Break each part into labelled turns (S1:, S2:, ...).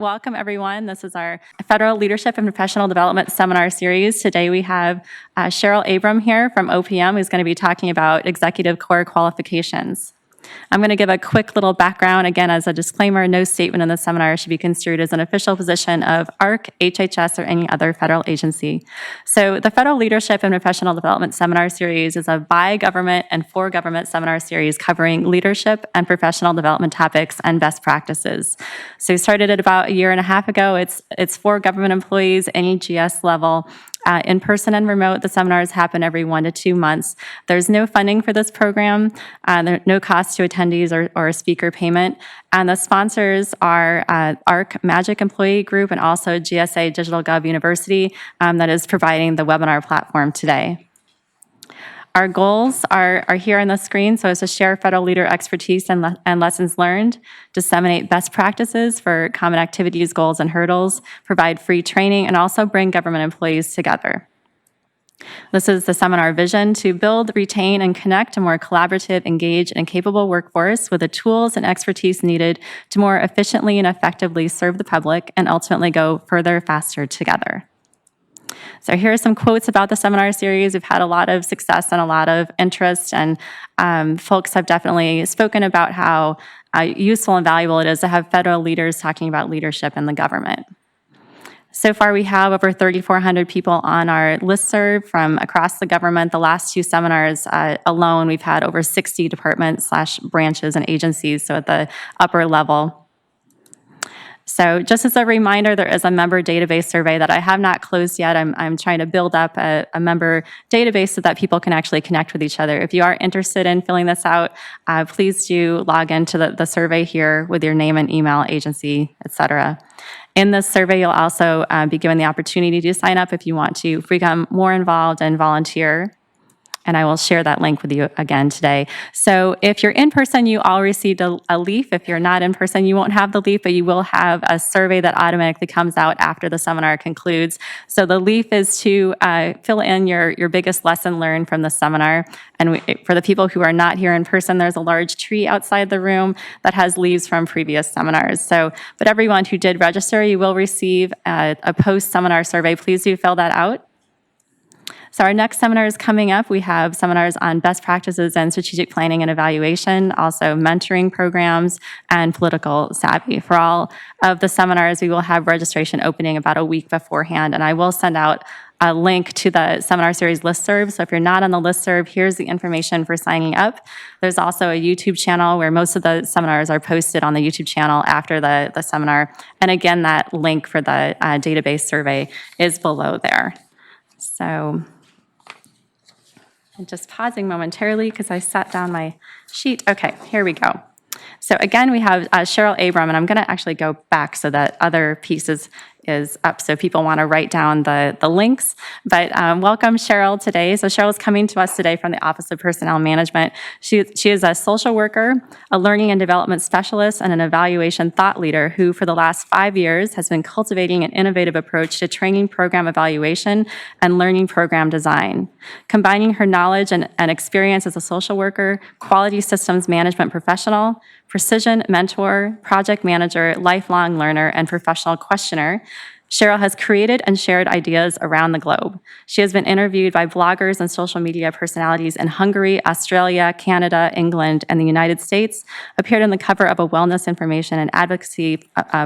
S1: Welcome, everyone. This is our Federal Leadership and Professional Development Seminar Series. Today we have Cheryl Abram here from OPM, who's going to be talking about Executive Core Qualifications. I'm going to give a quick little background. Again, as a disclaimer, no statement in the seminar should be construed as an official position of AHRQ, HHS, or any other federal agency. So the Federal Leadership and Professional Development Seminar Series is a by-government and for-government seminar series covering leadership and professional development topics and best practices. So we started it about a year and a half ago. It's for government employees, any GS level. In person and remote, the seminars happen every 1 to 2 months. There's no funding for this program, there's no cost to attendees or speaker payment. And the sponsors are AHRQ Magic Employee Group and also GSA DigitalGov University that is providing the webinar platform today. Our goals are here on the screen, so it's to share federal leader expertise and lessons learned, disseminate best practices for common activities, goals, and hurdles, provide free training, and also bring government employees together. This is the seminar vision: to build, retain, and connect a more collaborative, engaged, and capable workforce with the tools and expertise needed to more efficiently and effectively serve the public and ultimately go further, faster together. So here are some quotes about the seminar series. We've had a lot of success and a lot of interest, and folks have definitely spoken about how useful and valuable it is to have federal leaders talking about leadership in the government. So far, we have over 3,400 people on our listserv from across the government. The last 2 seminars alone, we've had over 60 departments/branches and agencies, so at the upper level. So just as a reminder, there is a member database survey that I have not closed yet. I'm trying to build up a member database so that people can actually connect with each other. If you are interested in filling this out, please do log into the survey here with your name and email, agency, etc. In this survey, you'll also be given the opportunity to sign up if you want to become more involved and volunteer. And I will share that link with you again today. So if you're in person, you all received a leaf. If you're not in person, you won't have the leaf, but you will have a survey that automatically comes out after the seminar concludes. So the leaf is to fill in your biggest lesson learned from the seminar. And for the people who are not here in person, there's a large tree outside the room that has leaves from previous seminars. So, but everyone who did register, you will receive a post-seminar survey. Please do fill that out. So our next seminar is coming up. We have seminars on best practices and strategic planning and evaluation, also mentoring programs, and political savvy. For all of the seminars, we will have registration opening about a week beforehand, and I will send out a link to the seminar series listserv. So if you're not on the listserv, here's the information for signing up. There's also a YouTube channel where most of the seminars are posted on the YouTube channel after the seminar. And again, that link for the database survey is below there. So I'm just pausing momentarily because I sat down my sheet. Okay, here we go. So again, we have Cheryl Abram, and I'm going to actually go back so that other pieces is up so people want to write down the links. But welcome, Cheryl, today. So Cheryl is coming to us today from the Office of Personnel Management. She is a social worker, a learning and development specialist, and an evaluation thought leader who, for the last 5 years, has been cultivating an innovative approach to training program evaluation and learning program design. Combining her knowledge and experience as a social worker, quality systems management professional, precision mentor, project manager, lifelong learner, and professional questioner, Cheryl has created and shared ideas around the globe. She has been interviewed by bloggers and social media personalities in Hungary, Australia, Canada, England, and the United States, appeared on the cover of a wellness information and advocacy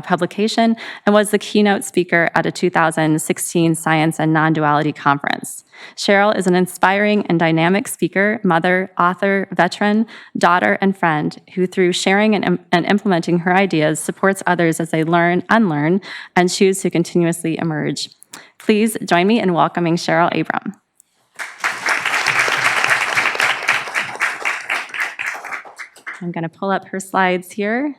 S1: publication, and was the keynote speaker at a 2016 Science and Non-Duality Conference. Cheryl is an inspiring and dynamic speaker, mother, author, veteran, daughter, and friend who, through sharing and implementing her ideas, supports others as they learn, unlearn, and choose to continuously emerge. Please join me in welcoming Cheryl Abram. I'm going to pull up her slides here.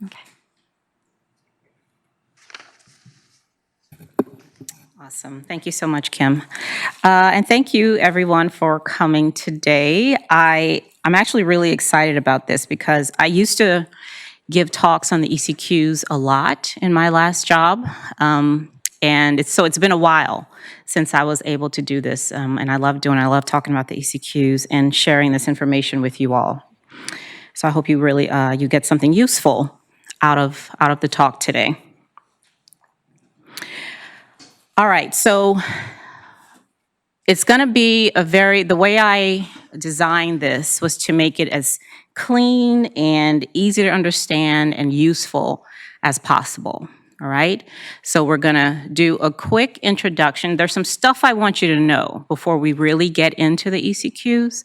S1: Okay.
S2: Awesome. Thank you so much, Kim. And thank you, everyone, for coming today. I'm actually really excited about this because I used to give talks on the ECQs a lot in my last job. And it's been a while since I was able to do this. And I love talking about the ECQs and sharing this information with you all. So I hope you really, you get something useful out of the talk today. All right, so it's going to be the way I designed this was to make it as clean and easy to understand and useful as possible. All right, so we're going to do a quick introduction. There's some stuff I want you to know before we really get into the ECQs.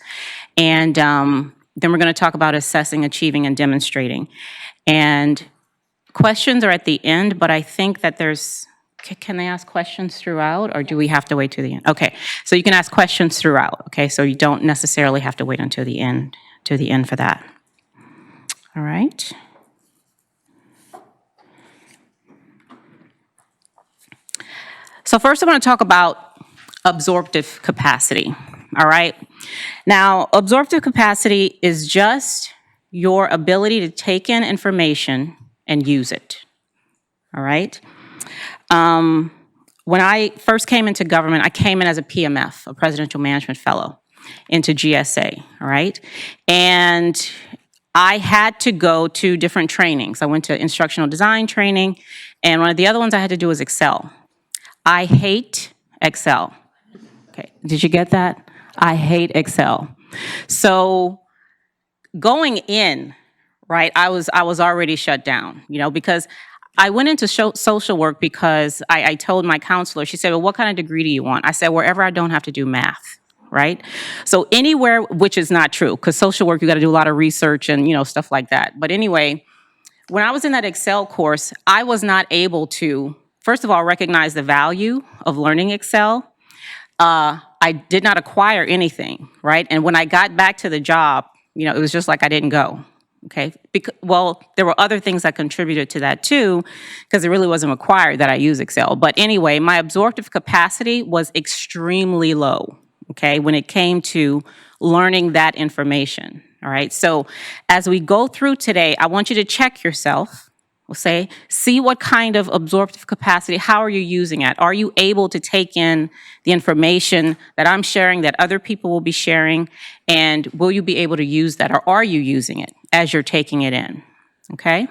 S2: And then we're going to talk about assessing, achieving, and demonstrating. And questions are at the end, but I think that can they ask questions throughout, or do we have to wait to the end? Okay, so you can ask questions throughout, okay? So you don't necessarily have to wait until the end, for that. All right. So first I want to talk about absorptive capacity, all right? Now, absorptive capacity is just your ability to take in information and use it, all right? When I first came into government, I came in as a PMF, a Presidential Management Fellow, into GSA, all right? And I had to go to different trainings. I went to instructional design training, and one of the other ones I had to do was Excel. I hate Excel. Okay, did you get that? I hate Excel. So going in, right, I was already shut down, because I went into social work because I told my counselor, she said, well, what kind of degree do you want? I said, wherever I don't have to do math, right? So anywhere, which is not true, because social work, you got to do a lot of research and, stuff like that. But anyway, when I was in that Excel course, I was not able to, first of all, recognize the value of learning Excel. I did not acquire anything, right? And when I got back to the job, it was just like I didn't go. Okay, well, there were other things that contributed to that too, because it really wasn't required that I use Excel. But anyway, my absorptive capacity was extremely low, okay, when it came to learning that information, all right? So as we go through today, I want you to check yourself. We'll see what kind of absorptive capacity, how are you using it? Are you able to take in the information that I'm sharing, that other people will be sharing, and will you be able to use that, or are you using it as you're taking it in, okay?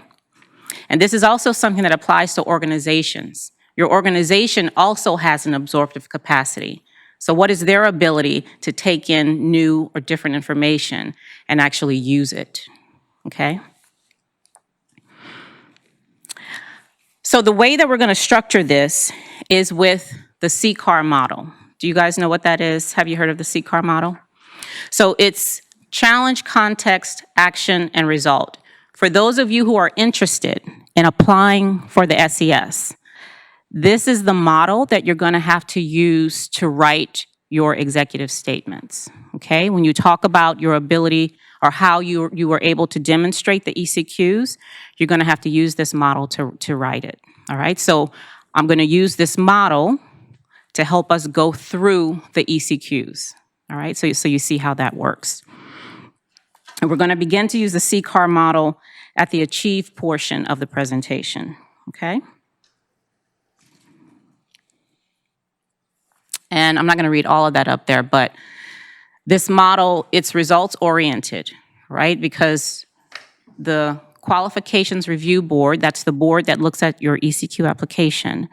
S2: And this is also something that applies to organizations. Your organization also has an absorptive capacity. So what is their ability to take in new or different information and actually use it, okay? So the way that we're going to structure this is with the CCAR model. Do you guys know what that is? Have you heard of the CCAR model? So it's challenge, context, action, and result. For those of you who are interested in applying for the SES, this is the model that you're going to have to use to write your executive statements, okay? When you talk about your ability or how you were able to demonstrate the ECQs, you're going to have to use this model to write it, all right? So I'm going to use this model to help us go through the ECQs, all right? So you see how that works. And we're going to begin to use the CCAR model at the achieve portion of the presentation, okay? And I'm not going to read all of that up there, but this model, it's results-oriented, right? Because the Qualifications Review Board, that's the board that looks at your ECQ application,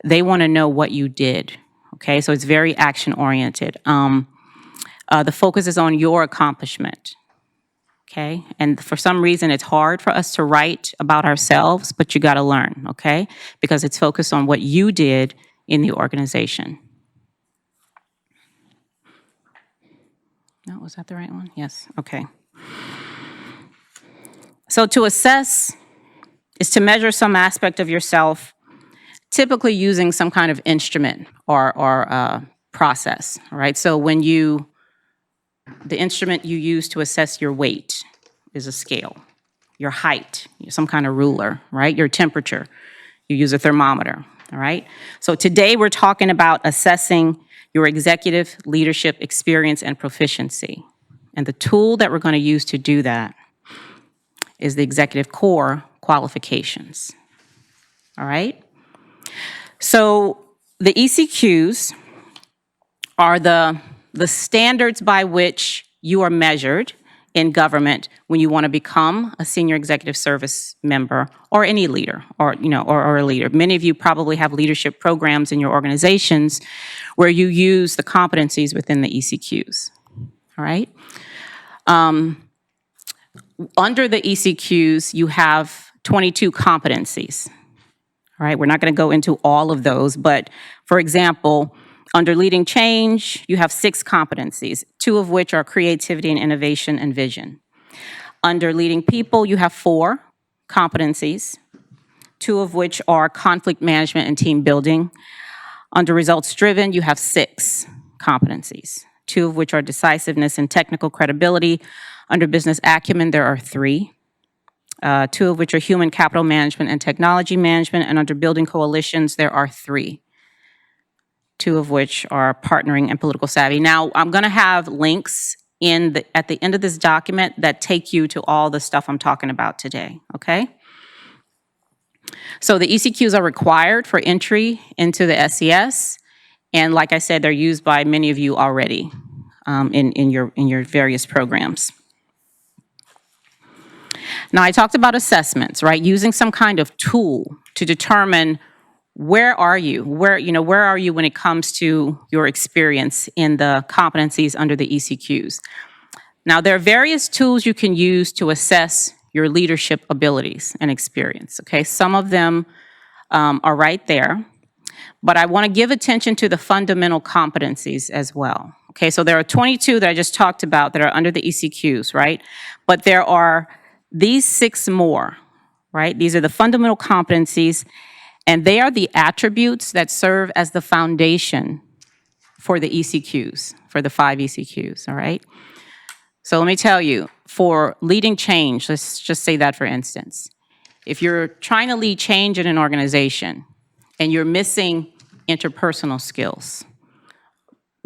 S2: they want to know what you did, okay? So it's very action-oriented. The focus is on your accomplishment, okay? And for some reason, it's hard for us to write about ourselves, but you got to learn, okay? Because it's focused on what you did in the organization. No, was that the right one? Yes, okay. So to assess is to measure some aspect of yourself, typically using some kind of instrument or process, all right? So the instrument you use to assess your weight is a scale, your height, some kind of ruler, right? Your temperature, you use a thermometer, all right? So today we're talking about assessing your executive leadership experience and proficiency. And the tool that we're going to use to do that is the Executive Core Qualifications, all right? So the ECQs are the standards by which you are measured in government when you want to become a senior executive service member or any leader or a leader. Many of you probably have leadership programs in your organizations where you use the competencies within the ECQs, all right? Under the ECQs, you have 22 competencies, all right? We're not going to go into all of those, but for example, under leading change, you have 6 competencies, 2 of which are creativity and innovation and vision. Under leading people, you have 4 competencies, 2 of which are conflict management and team building. Under results driven, you have 6 competencies, 2 of which are decisiveness and technical credibility. Under business acumen, there are 3, 2 of which are human capital management and technology management. And under building coalitions, there are 3. 2 of which are partnering and political savvy. Now, I'm going to have links at the end of this document that take you to all the stuff I'm talking about today, okay? So the ECQs are required for entry into the SES, and like I said, they're used by many of you already in your various programs. Now, I talked about assessments, right? Using some kind of tool to determine where are you? Where are you when it comes to your experience in the competencies under the ECQs? Now, there are various tools you can use to assess your leadership abilities and experience, okay? Some of them are right there, but I want to give attention to the fundamental competencies as well, okay? So there are 22 that I just talked about that are under the ECQs, right? But there are these 6 more, right? These are the fundamental competencies, and they are the attributes that serve as the foundation for the ECQs, for the 5 ECQs, all right? So let me tell you, for leading change, let's just say that for instance, if you're trying to lead change in an organization and you're missing interpersonal skills,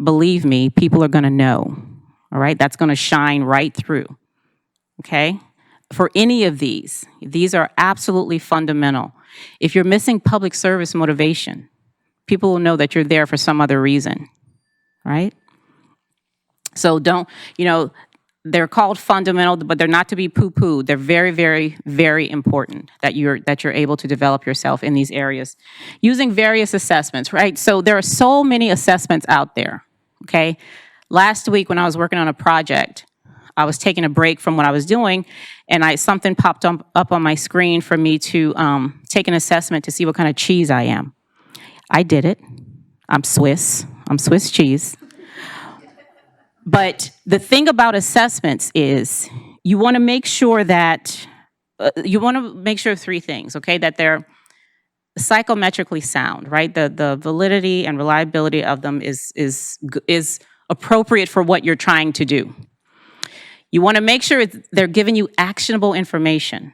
S2: believe me, people are gonna know, all right? That's gonna shine right through, okay? For any of these are absolutely fundamental. If you're missing public service motivation, people will know that you're there for some other reason, right? So they're called fundamental, but they're not to be poo-pooed. They're very, very, very important that you're able to develop yourself in these areas using various assessments, right? So there are so many assessments out there, okay? Last week when I was working on a project, I was taking a break from what I was doing, and something popped up on my screen for me to take an assessment to see what kind of cheese I am. I did it. I'm Swiss cheese. But the thing about assessments is you want to make sure that, of 3 things, okay? That they're psychometrically sound, right? The validity and reliability of them is appropriate for what you're trying to do. You want to make sure they're giving you actionable information.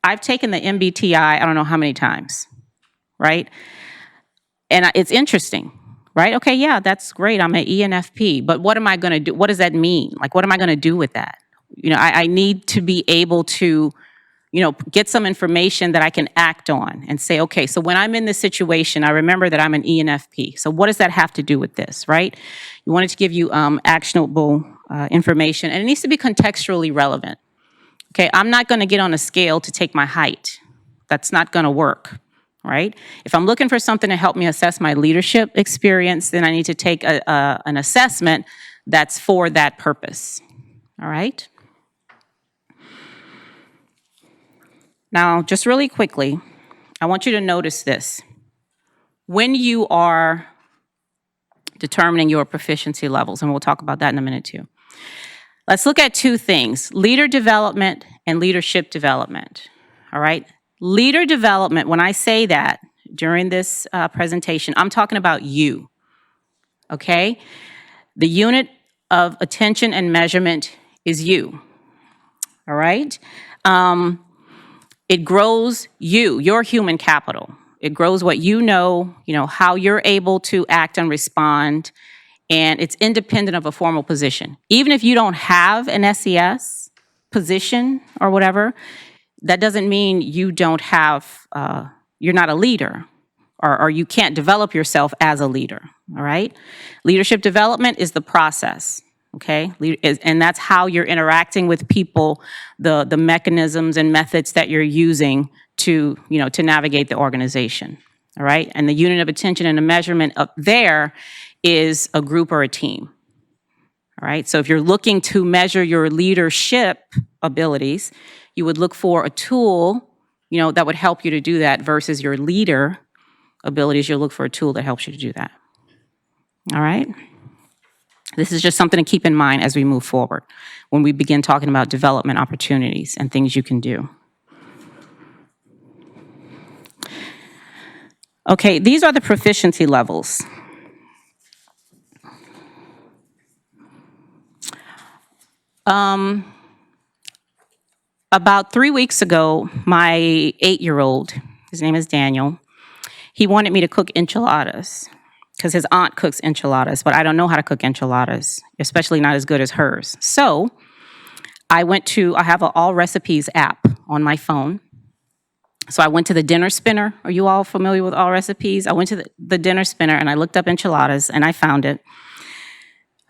S2: I've taken the MBTI, I don't know how many times, right? And it's interesting, right? Okay, yeah, that's great. I'm an ENFP, but what am I going to do? What does that mean? Like, what am I going to do with that? I need to be able to, get some information that I can act on and say, okay, so when I'm in this situation, I remember that I'm an ENFP. So what does that have to do with this, right? You want it to give you actionable information, and it needs to be contextually relevant. Okay, I'm not going to get on a scale to take my height. That's not going to work, right? If I'm looking for something to help me assess my leadership experience, then I need to take an assessment that's for that purpose, all right? Now, just really quickly, I want you to notice this. When you are determining your proficiency levels, and we'll talk about that in a minute too, let's look at 2 things, leader development and leadership development, all right? Leader development, when I say that during this presentation, I'm talking about you, okay? The unit of attention and measurement is you, all right? It grows you, your human capital. It grows what you know, how you're able to act and respond, and it's independent of a formal position. Even if you don't have an SES position or whatever, that doesn't mean you don't have, you're not a leader, or you can't develop yourself as a leader, all right? Leadership development is the process, okay? And that's how you're interacting with people, the mechanisms and methods that you're using to navigate the organization, all right? And the unit of attention and the measurement up there is a group or a team, all right? So if you're looking to measure your leadership abilities, you would look for a tool, that would help you to do that versus your leader abilities. You'll look for a tool that helps you to do that, all right? This is just something to keep in mind as we move forward when we begin talking about development opportunities and things you can do. Okay, these are the proficiency levels. About 3 weeks ago, my 8-year-old, his name is Daniel, he wanted me to cook enchiladas because his aunt cooks enchiladas, but I don't know how to cook enchiladas, especially not as good as hers. So I have an All Recipes app on my phone. So I went to the dinner spinner. Are you all familiar with All Recipes? I went to the dinner spinner and I looked up enchiladas and I found it.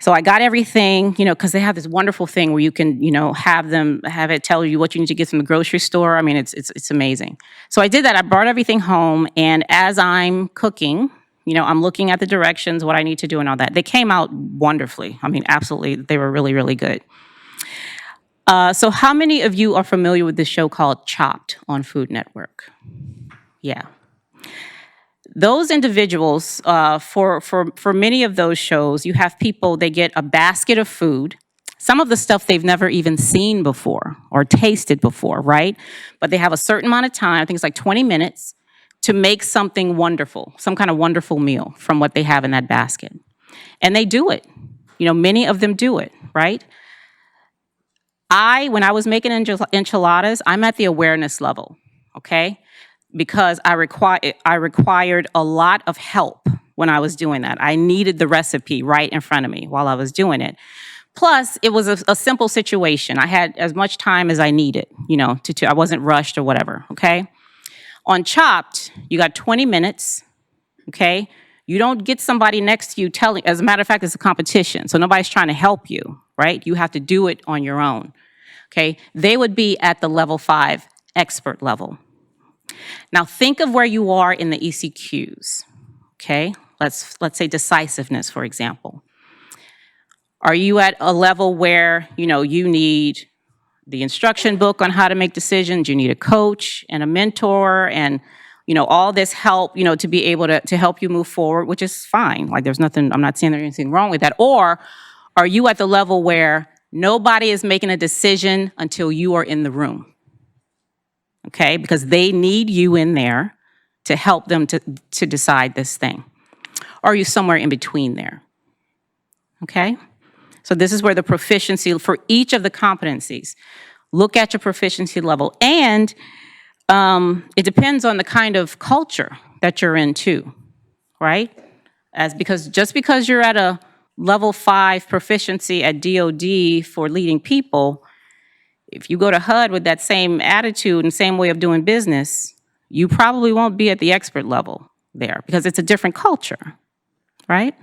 S2: So I got everything, because they have this wonderful thing where you can, have it tell you what you need to get from the grocery store. I mean, it's amazing. So I did that. I brought everything home, and as I'm cooking, I'm looking at the directions, what I need to do and all that. They came out wonderfully. I mean, absolutely. They were really, really good. So how many of you are familiar with this show called Chopped on Food Network? Yeah. Those individuals, for many of those shows, you have people, they get a basket of food, some of the stuff they've never even seen before or tasted before, right? But they have a certain amount of time, I think it's like 20 minutes, to make something wonderful, some kind of wonderful meal from what they have in that basket. And they do it. Many of them do it, right? When I was making enchiladas, I'm at the awareness level, okay? Because I required a lot of help when I was doing that. I needed the recipe right in front of me while I was doing it. Plus, it was a simple situation. I had as much time as I needed, I wasn't rushed or whatever, okay? On Chopped, you got 20 minutes, okay? You don't get somebody next to you telling, as a matter of fact, it's a competition, so nobody's trying to help you, right? You have to do it on your own, okay? They would be at the level 5 expert level. Now think of where you are in the ECQs, okay? Let's say decisiveness, for example. Are you at a level where, you need the instruction book on how to make decisions, you need a coach and a mentor and, all this help, to be able to help you move forward, which is fine. Like there's nothing, I'm not saying there's anything wrong with that. Or are you at the level where nobody is making a decision until you are in the room? Okay, because they need you in there to help them to decide this thing. Or are you somewhere in between there? Okay, so this is where the proficiency for each of the competencies. Look at your proficiency level, and it depends on the kind of culture that you're in too, right? Just because you're at a level 5 proficiency at DoD for leading people, if you go to HUD with that same attitude and same way of doing business, you probably won't be at the expert level there because it's a different culture, right?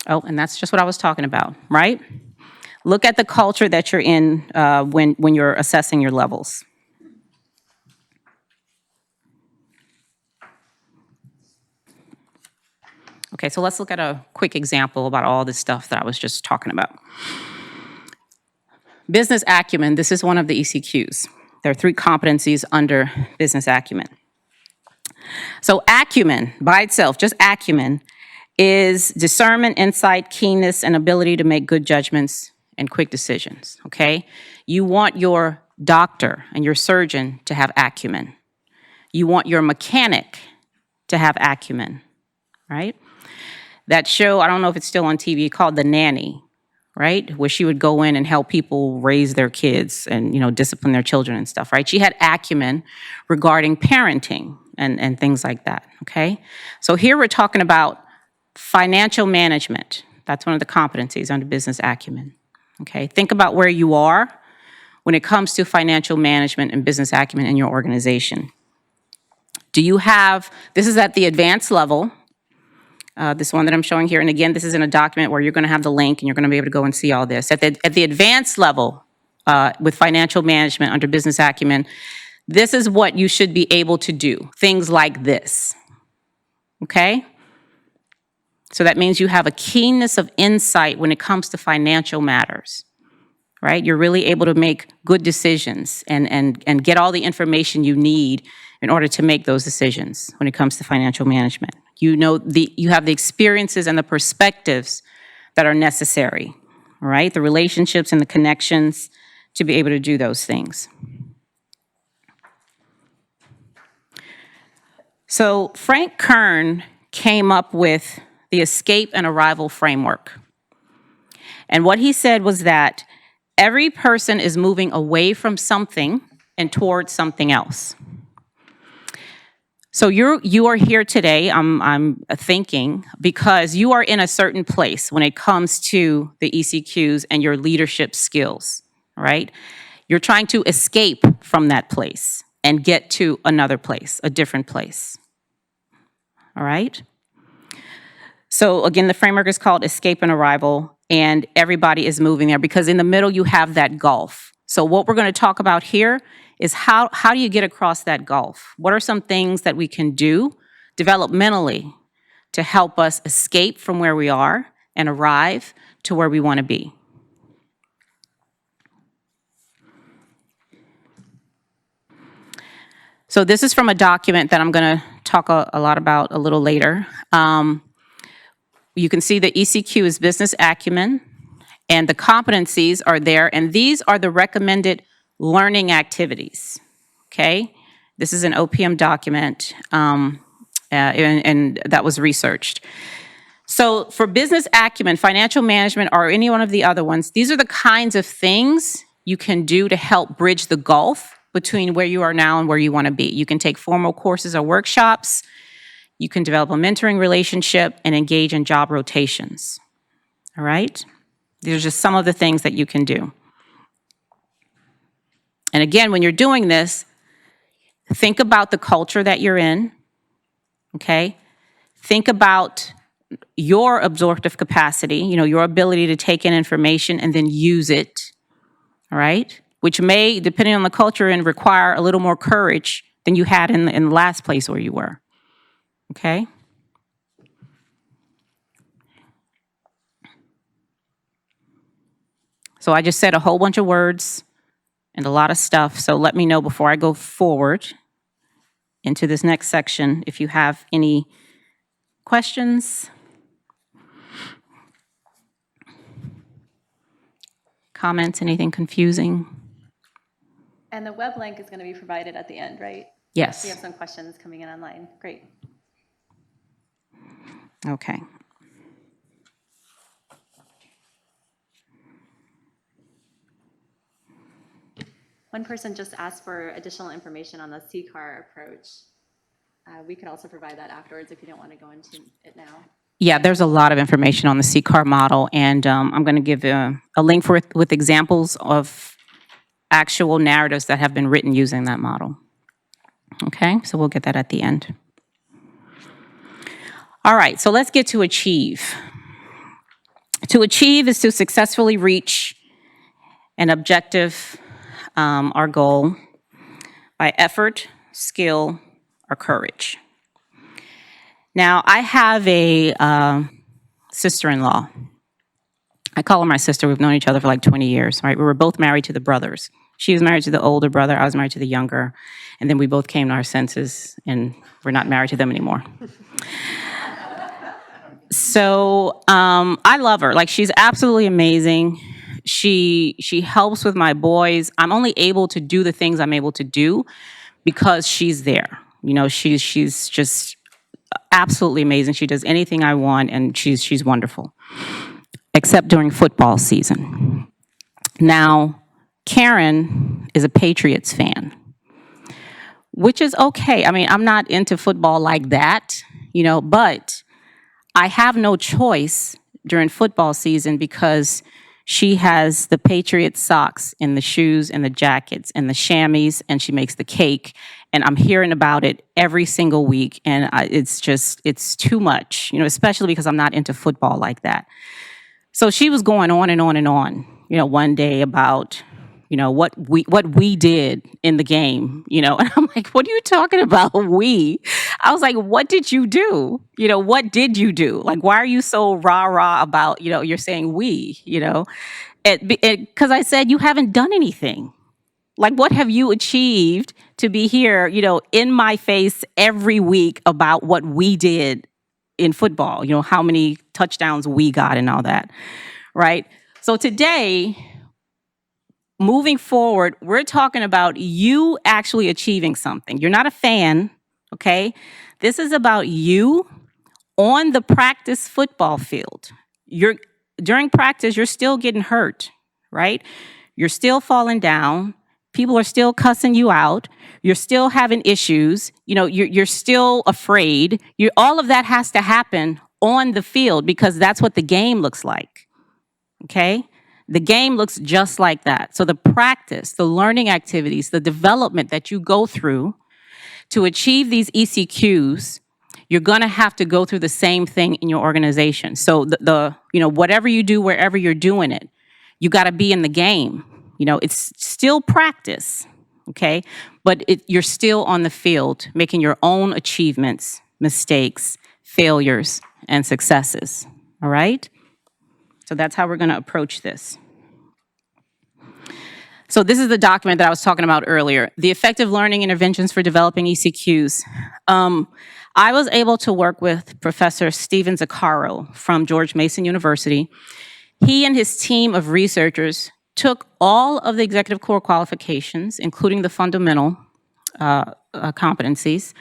S2: Oh, and that's just what I was talking about, right? Look at the culture that you're in when you're assessing your levels. Okay, so let's look at a quick example about all this stuff that I was just talking about. Business acumen, this is one of the ECQs. There are 3 competencies under business acumen. So acumen, by itself, just acumen, is discernment, insight, keenness, and ability to make good judgments and quick decisions, okay? You want your doctor and your surgeon to have acumen. You want your mechanic to have acumen, right? That show, I don't know if it's still on TV, called The Nanny, right? Where she would go in and help people raise their kids and, discipline their children and stuff, right? She had acumen regarding parenting and things like that, okay? So here we're talking about financial management. That's one of the competencies under business acumen, okay? Think about where you are when it comes to financial management and business acumen in your organization. Do you have, this is at the advanced level, this one that I'm showing here, and again, this is in a document where you're going to have the link and you're going to be able to go and see all this. At the advanced level with financial management under business acumen, this is what you should be able to do, things like this, okay? So that means you have a keenness of insight when it comes to financial matters, right? You're really able to make good decisions and get all the information you need in order to make those decisions when it comes to financial management. You have the experiences and the perspectives that are necessary, right? The relationships and the connections to be able to do those things. So Frank Kern came up with the escape and arrival framework. And what he said was that every person is moving away from something and towards something else. So you are here today, I'm thinking, because you are in a certain place when it comes to the ECQs and your leadership skills, right? You're trying to escape from that place and get to another place, a different place, all right? So again, the framework is called escape and arrival, and everybody is moving there because in the middle you have that gulf. So what we're going to talk about here is how do you get across that gulf? What are some things that we can do developmentally to help us escape from where we are and arrive to where we want to be? So this is from a document that I'm going to talk a lot about a little later. You can see the ECQ is business acumen, and the competencies are there, and these are the recommended learning activities, okay? This is an OPM document, and that was researched. So for business acumen, financial management, or any one of the other ones, these are the kinds of things you can do to help bridge the gulf between where you are now and where you want to be. You can take formal courses or workshops. You can develop a mentoring relationship and engage in job rotations, all right? These are just some of the things that you can do. And again, when you're doing this, think about the culture that you're in, okay? Think about your absorptive capacity, your ability to take in information and then use it, all right? Which may, depending on the culture, and require a little more courage than you had in the last place where you were, okay? So I just said a whole bunch of words and a lot of stuff, so let me know before I go forward into this next section if you have any questions, comments, anything confusing.
S1: And the web link is going to be provided at the end, right?
S2: Yes.
S1: We have some questions coming in online. Great.
S2: Okay.
S1: One person just asked for additional information on the CCAR approach. We could also provide that afterwards if you don't want to go into it now.
S2: Yeah, there's a lot of information on the CCAR model, and I'm going to give a link with examples of actual narratives that have been written using that model. Okay, so we'll get that at the end. All right, so let's get to achieve. To achieve is to successfully reach an objective, our goal, by effort, skill, or courage. Now, I have a sister-in-law. I call her my sister. We've known each other for like 20 years, right? We were both married to the brothers. She was married to the older brother. I was married to the younger. And then we both came to our senses, and we're not married to them anymore. So I love her. Like, she's absolutely amazing. She helps with my boys. I'm only able to do the things I'm able to do because she's there. She's just absolutely amazing. She does anything I want, and she's wonderful. except during football season. Now, Karen is a Patriots fan, which is okay. I mean, I'm not into football like that, but I have no choice during football season because she has the Patriots socks and the shoes and the jackets and the chamois, and she makes the cake, and I'm hearing about it every single week, and it's too much, especially because I'm not into football like that. So she was going on and on and on, one day about, what we did in the game, and I'm like, what are you talking about, we? I was like, what did you do? What did you do? Like, why are you so rah-rah about, you're saying we, because I said, you haven't done anything. Like, what have you achieved to be here, in my face every week about what we did in football, how many touchdowns we got and all that, right? So today, moving forward, we're talking about you actually achieving something. You're not a fan, okay? This is about you on the practice football field. During practice, you're still getting hurt, right? You're still falling down. People are still cussing you out. You're still having issues. You're still afraid. All of that has to happen on the field because that's what the game looks like, okay? The game looks just like that. So the practice, the learning activities, the development that you go through to achieve these ECQs, you're going to have to go through the same thing in your organization. So whatever you do, wherever you're doing it, you got to be in the game. It's still practice, okay? But you're still on the field making your own achievements, mistakes, failures, and successes, all right? So that's how we're going to approach this. So this is the document that I was talking about earlier, the Effective Learning Interventions for Developing ECQs. I was able to work with Professor Steven Zaccaro from George Mason University. He and his team of researchers took all of the executive core qualifications, including the fundamental competencies,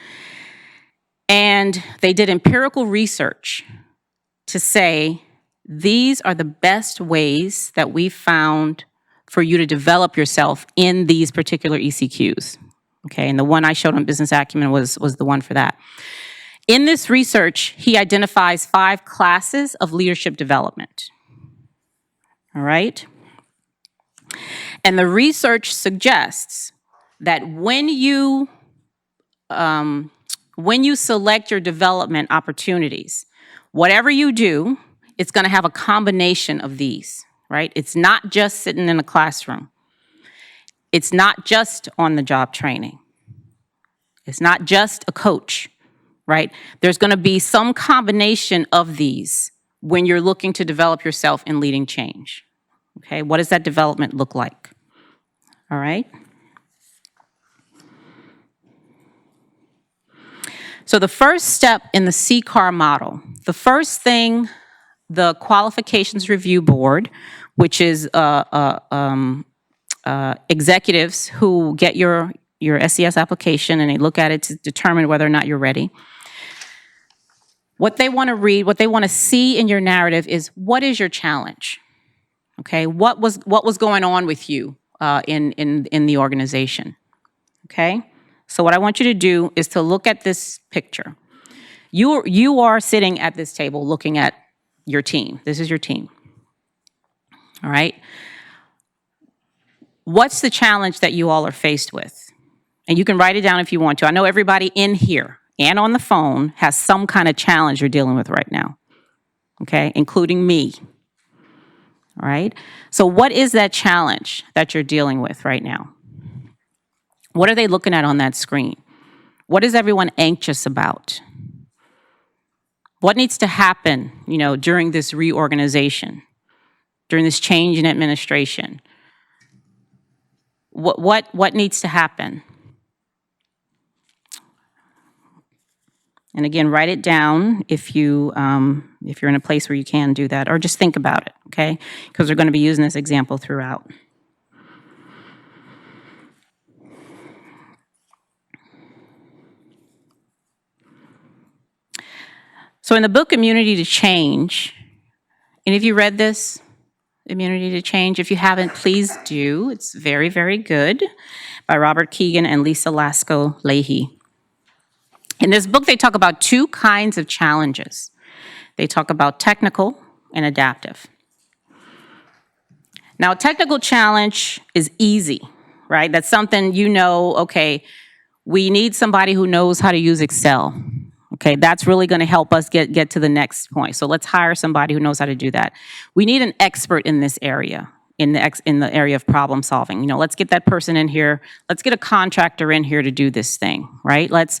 S2: and they did empirical research to say, these are the best ways that we found for you to develop yourself in these particular ECQs. Okay, and the one I showed on business acumen was the one for that. In this research, he identifies 5 classes of leadership development. All right? And the research suggests that when you select your development opportunities, whatever you do, it's going to have a combination of these, right? It's not just sitting in a classroom. It's not just on-the-job training. It's not just a coach, right? There's going to be some combination of these when you're looking to develop yourself in leading change. Okay, what does that development look like? All right. So the first step in the CCAR model, the first thing the Qualifications Review Board, which is executives who get your SES application and they look at it to determine whether or not you're ready. What they want to read, what they want to see in your narrative is, what is your challenge? Okay, what was going on with you in the organization? Okay, so what I want you to do is to look at this picture. You are sitting at this table looking at your team. This is your team. All right. What's the challenge that you all are faced with? And you can write it down if you want to. I know everybody in here and on the phone has some kind of challenge you're dealing with right now. Okay, including me. All right. So what is that challenge that you're dealing with right now? What are they looking at on that screen? What is everyone anxious about? What needs to happen, during this reorganization, during this change in administration? What needs to happen? And again, write it down if you're in a place where you can do that, or just think about it, okay? Because we're going to be using this example throughout. So in the book Immunity to Change, Any of you read this, Immunity to Change? If you haven't, please do. It's very, very good, by Robert Keegan and Lisa Lasko-Leahy. In this book, they talk about two kinds of challenges. They talk about technical and adaptive. Now, a technical challenge is easy, right? That's something you know, okay, we need somebody who knows how to use Excel. Okay, that's really going to help us get to the next point. So let's hire somebody who knows how to do that. We need an expert in this area, in the area of problem solving. You know, let's get that person in here. Let's get a contractor in here to do this thing, right? Let's,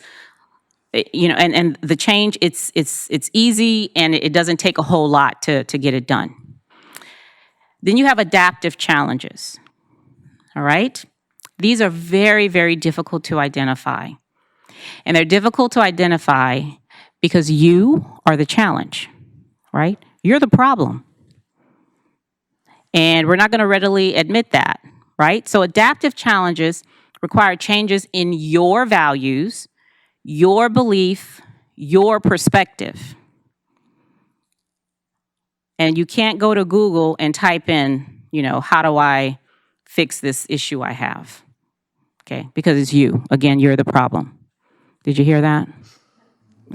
S2: you know, and the change, it's easy and it doesn't take a whole lot to get it done. Then you have adaptive challenges, all right? These are very, very difficult to identify. And they're difficult to identify because you are the challenge, right? You're the problem. And we're not going to readily admit that, right? So adaptive challenges require changes in your values, your belief, your perspective. And you can't go to Google and type in, you know, how do I fix this issue I have? Okay, because it's you. Again, you're the problem. Did you hear that?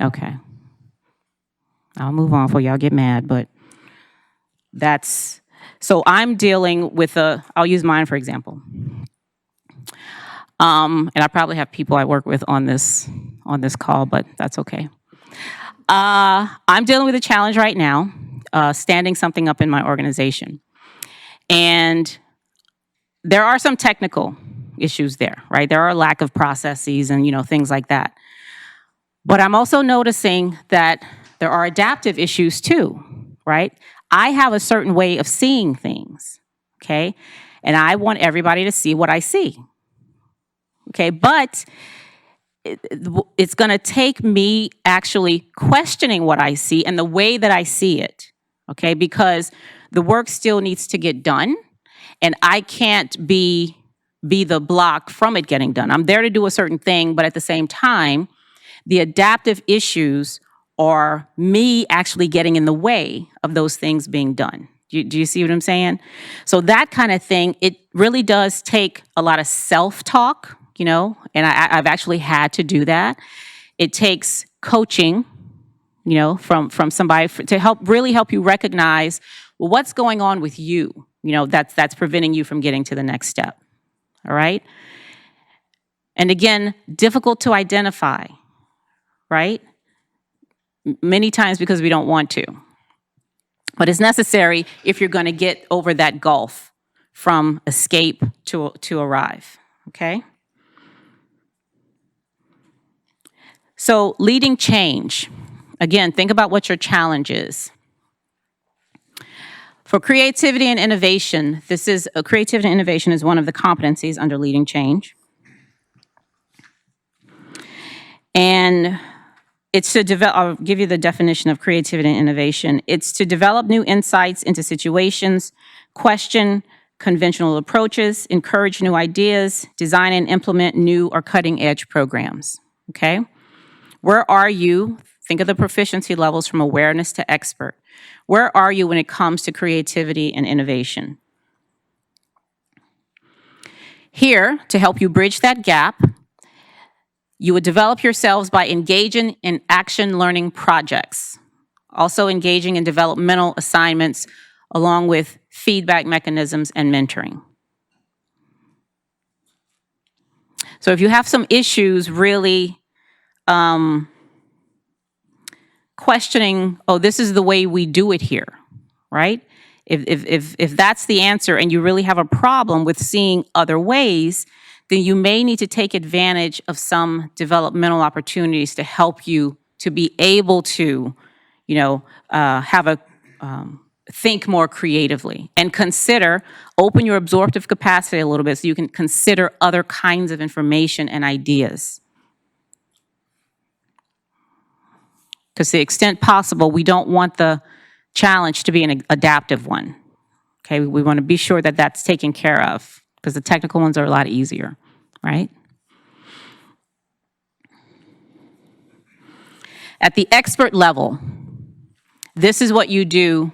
S2: Okay. I'll move on before y'all get mad, but that's, so I'm dealing with I'll use mine for example. And I probably have people I work with on this call, but that's okay. I'm dealing with a challenge right now, standing something up in my organization. And there are some technical issues there, right? There are a lack of processes and, you know, things like that. But I'm also noticing that there are adaptive issues too, right? I have a certain way of seeing things, okay? And I want everybody to see what I see, okay? But it's gonna take me actually questioning what I see and the way that I see it, okay? Because the work still needs to get done and I can't be the block from it getting done. I'm there to do a certain thing, but at the same time, the adaptive issues are me actually getting in the way of those things being done. Do you see what I'm saying? So that kind of thing, it really does take a lot of self-talk, you know, and I've actually had to do that. It takes coaching, you know, from somebody to really help you recognize, well, what's going on with you, you know, that's preventing you from getting to the next step. All right? And again, difficult to identify, right? Many times because we don't want to. But it's necessary if you're going to get over that gulf from escape to arrive, okay? So leading change. Again, think about what your challenge is. For creativity and innovation, creativity and innovation is one of the competencies under leading change. And it's to develop, I'll give you the definition of creativity and innovation. It's to develop new insights into situations, question conventional approaches, encourage new ideas, design and implement new or cutting edge programs, okay? Where are you? Think of the proficiency levels from awareness to expert. Where are you when it comes to creativity and innovation? Here, to help you bridge that gap, you would develop yourselves by engaging in action learning projects, also engaging in developmental assignments along with feedback mechanisms and mentoring. So if you have some issues really questioning, oh, this is the way we do it here, right? If that's the answer and you really have a problem with seeing other ways, then you may need to take advantage of some developmental opportunities to help you to be able to, you know, think more creatively and open your absorptive capacity a little bit so you can consider other kinds of information and ideas. Because to the extent possible, we don't want the challenge to be an adaptive one. Okay, we want to be sure that that's taken care of because the technical ones are a lot easier, right? At the expert level, this is what you do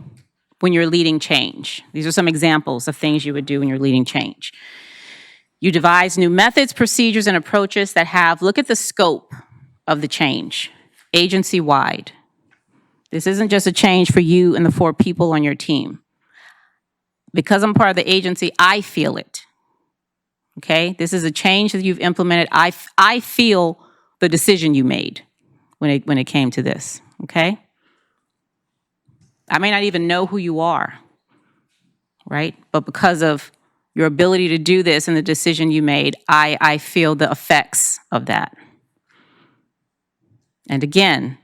S2: when you're leading change. These are some examples of things you would do when you're leading change. You devise new methods, procedures, and approaches that look at the scope of the change, agency-wide. This isn't just a change for you and the 4 people on your team. Because I'm part of the agency, I feel it. Okay? This is a change that you've implemented. I feel the decision you made when it came to this. Okay? I may not even know who you are, right? But because of your ability to do this and the decision you made, I feel the effects of that. And again,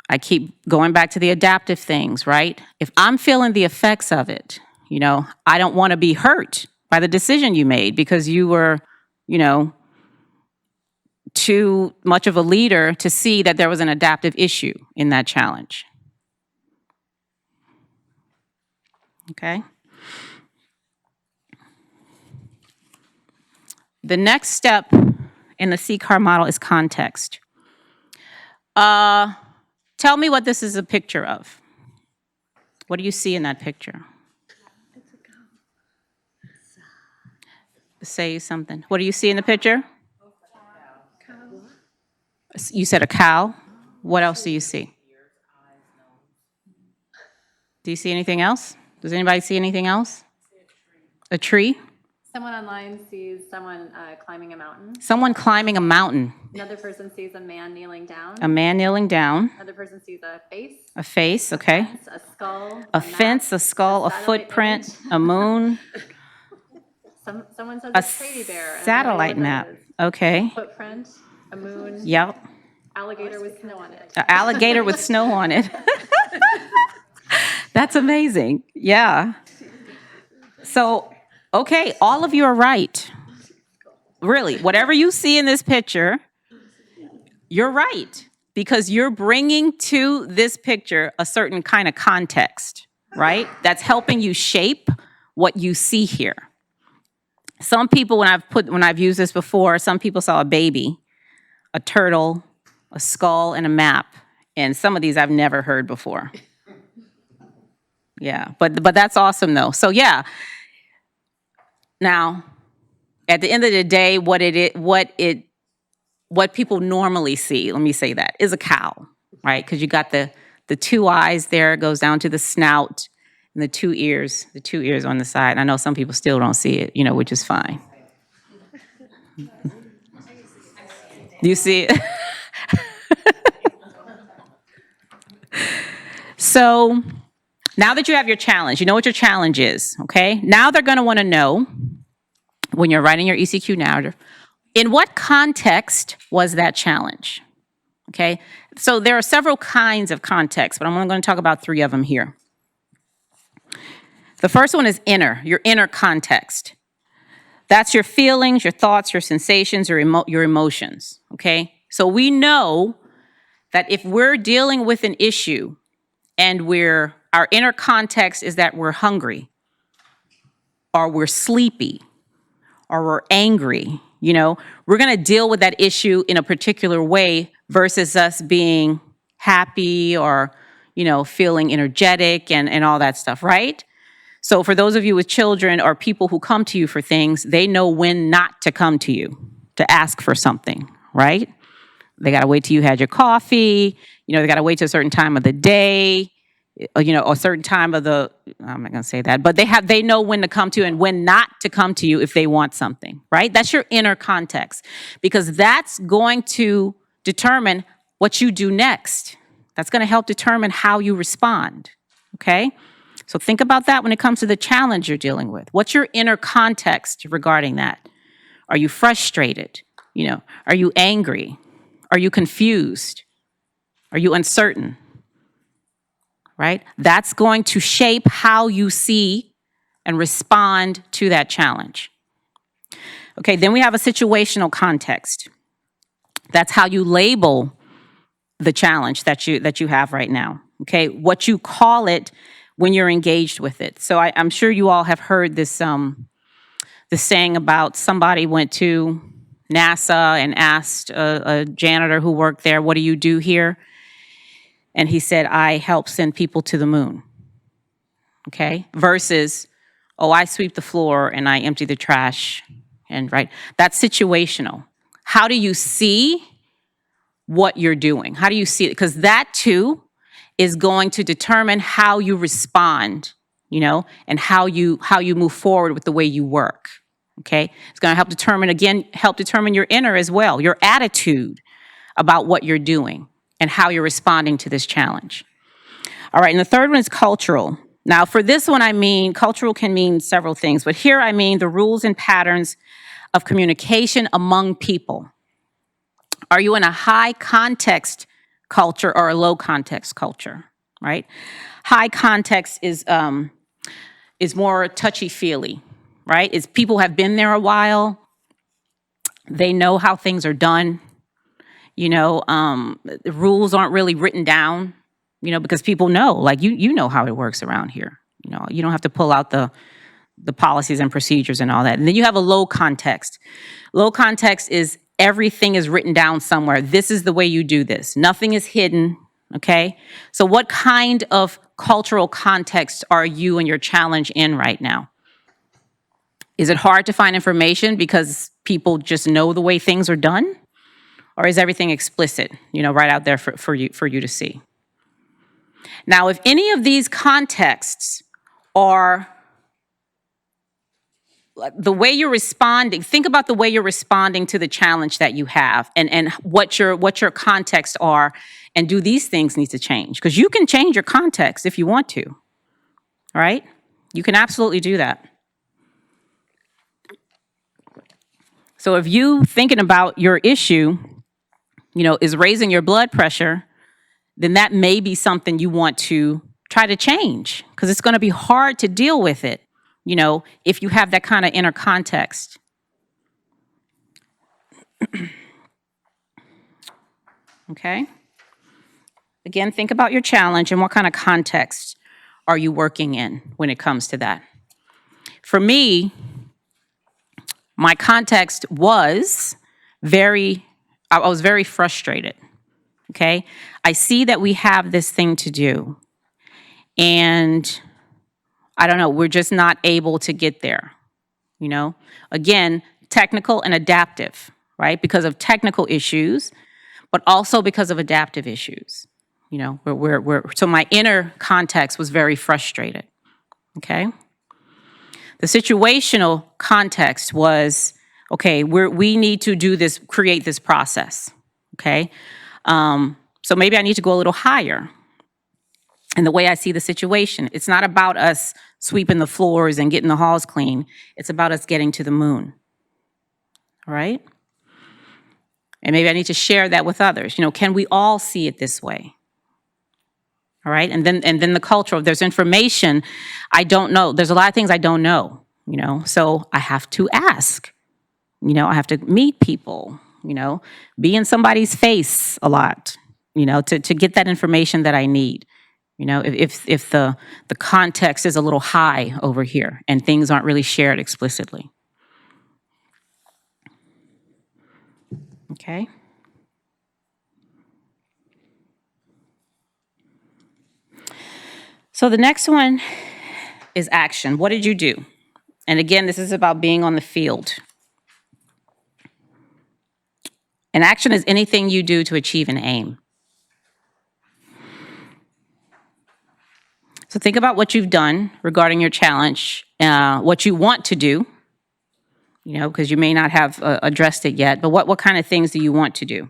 S2: I keep going back to the adaptive things, right? If I'm feeling the effects of it, I don't want to be hurt by the decision you made because you were, too much of a leader to see that there was an adaptive issue in that challenge. Okay? The next step in the CCAR model is context. Tell me what this is a picture of. What do you see in that picture? Say something. What do you see in the picture? You said a cow. What else do you see? Do you see anything else? Does anybody see anything else? A tree?
S1: Someone online sees someone climbing a mountain.
S2: Someone climbing a mountain.
S1: Another person sees a man kneeling down.
S2: A man kneeling down.
S1: Another person sees a face.
S2: A face, okay.
S1: A skull.
S2: A fence, a skull, a footprint, a moon.
S1: Someone says
S2: A
S1: a teddy bear.
S2: satellite map. Okay.
S1: Footprint, a moon.
S2: Yep.
S1: Alligator with snow on it.
S2: An alligator with snow on it. That's amazing. Yeah. So, okay, all of you are right. Really, whatever you see in this picture, you're right. Because you're bringing to this picture a certain kind of context, right? That's helping you shape what you see here. Some people, when I've used this before, some people saw a baby, a turtle, a skull, and a map. And some of these I've never heard before. Yeah, but that's awesome though. So yeah. Now, at the end of the day, what people normally see, let me say that, is a cow, right? Because you got the 2 eyes there, it goes down to the snout, and the 2 ears on the side. I know some people still don't see it, which is fine. Do you see it? So, now that you have your challenge, you know what your challenge is, okay? Now they're going to want to know, when you're writing your ECQ narrative, in what context was that challenge, okay? So there are several kinds of context, but I'm only going to talk about 3 of them here. The first one is your inner context. That's your feelings, your thoughts, your sensations, your emotions, okay? So we know that if we're dealing with an issue and our inner context is that we're hungry, or we're sleepy, or we're angry, we're going to deal with that issue in a particular way versus us being happy or, feeling energetic and all that stuff, right? So for those of you with children or people who come to you for things, they know when not to come to you to ask for something, right? They got to wait till you had your coffee. They got to wait till a certain time of the day, a certain time of I'm not going to say that, but they know when to come to you and when not to come to you if they want something, right? That's your inner context, because that's going to determine what you do next. That's going to help determine how you respond, okay? So think about that when it comes to the challenge you're dealing with. What's your inner context regarding that? Are you frustrated? Are you angry? Are you confused? Are you uncertain? Right? That's going to shape how you see and respond to that challenge. Okay, then we have a situational context. That's how you label the challenge that you have right now. Okay, what you call it when you're engaged with it. So I'm sure you all have heard this saying about somebody went to NASA and asked a janitor who worked there, "What do you do here?" and he said, I help send people to the moon, okay? Versus, oh, I sweep the floor and I empty the trash, and right? That's situational. How do you see what you're doing? How do you see it? Because that too is going to determine how you respond, you know, and how you move forward with the way you work, okay? It's gonna help determine your inner as well, your attitude about what you're doing and how you're responding to this challenge. All right, and the third one is cultural. Now, for this one, I mean, cultural can mean several things, but here I mean the rules and patterns of communication among people. Are you in a high context culture or a low context culture, right? High context is more touchy-feely, right? It's people have been there a while. They know how things are done. You know, the rules aren't really written down, you know, because people know, like, you know how it works around here. You know, you don't have to pull out the policies and procedures and all that. And then you have a low context. Low context is everything is written down somewhere. This is the way you do this. Nothing is hidden, okay? So what kind of cultural context are you and your challenge in right now? Is it hard to find information because people just know the way things are done? Or is everything explicit, you know, right out there for you to see? Now, if any of these contexts are the way you're responding, think about the way you're responding to the challenge that you have and what your contexts are, and do these things need to change? Because you can change your context if you want to, all right? You can absolutely do that. So if you thinking about your issue, you know, is raising your blood pressure, then that may be something you want to try to change, because it's going to be hard to deal with it, you know, if you have that kind of inner context. Okay? Again, think about your challenge and what kind of context are you working in when it comes to that. For me, my context was I was very frustrated, okay? I see that we have this thing to do, and I don't know, we're just not able to get there, you know? Again, technical and adaptive, right? Because of technical issues, but also because of adaptive issues, you know? So my inner context was very frustrated, okay? The situational context was, okay, we need to do this, create this process, okay? So maybe I need to go a little higher in the way I see the situation. It's not about us sweeping the floors and getting the halls clean. It's about us getting to the moon, all right? And maybe I need to share that with others. You know, can we all see it this way? All right, and then the culture. If there's information I don't know, there's a lot of things I don't know, you know, so I have to ask. You know, I have to meet people, you know, be in somebody's face a lot, you know, to get that information that I need. You know, if the context is a little high over here and things aren't really shared explicitly. Okay. So the next one is action. What did you do? And again, this is about being on the field. And action is anything you do to achieve an aim. So think about what you've done regarding your challenge, what you want to do, you know, because you may not have addressed it yet, but what kind of things do you want to do?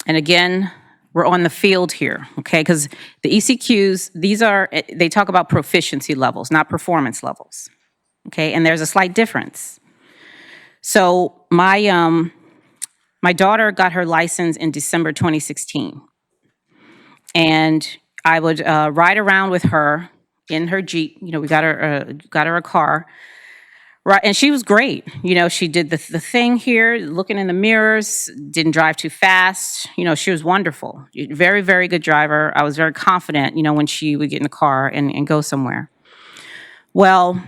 S2: And again, we're on the field here, okay? Because the ECQs, they talk about proficiency levels, not performance levels, okay? And there's a slight difference. So my daughter got her license in December 2016. And I would ride around with her in her Jeep. You know, we got her a car. Right, and she was great. You know, she did the thing here, looking in the mirrors, didn't drive too fast. You know, she was wonderful. Very, very good driver. I was very confident, you know, when she would get in the car and go somewhere. Well,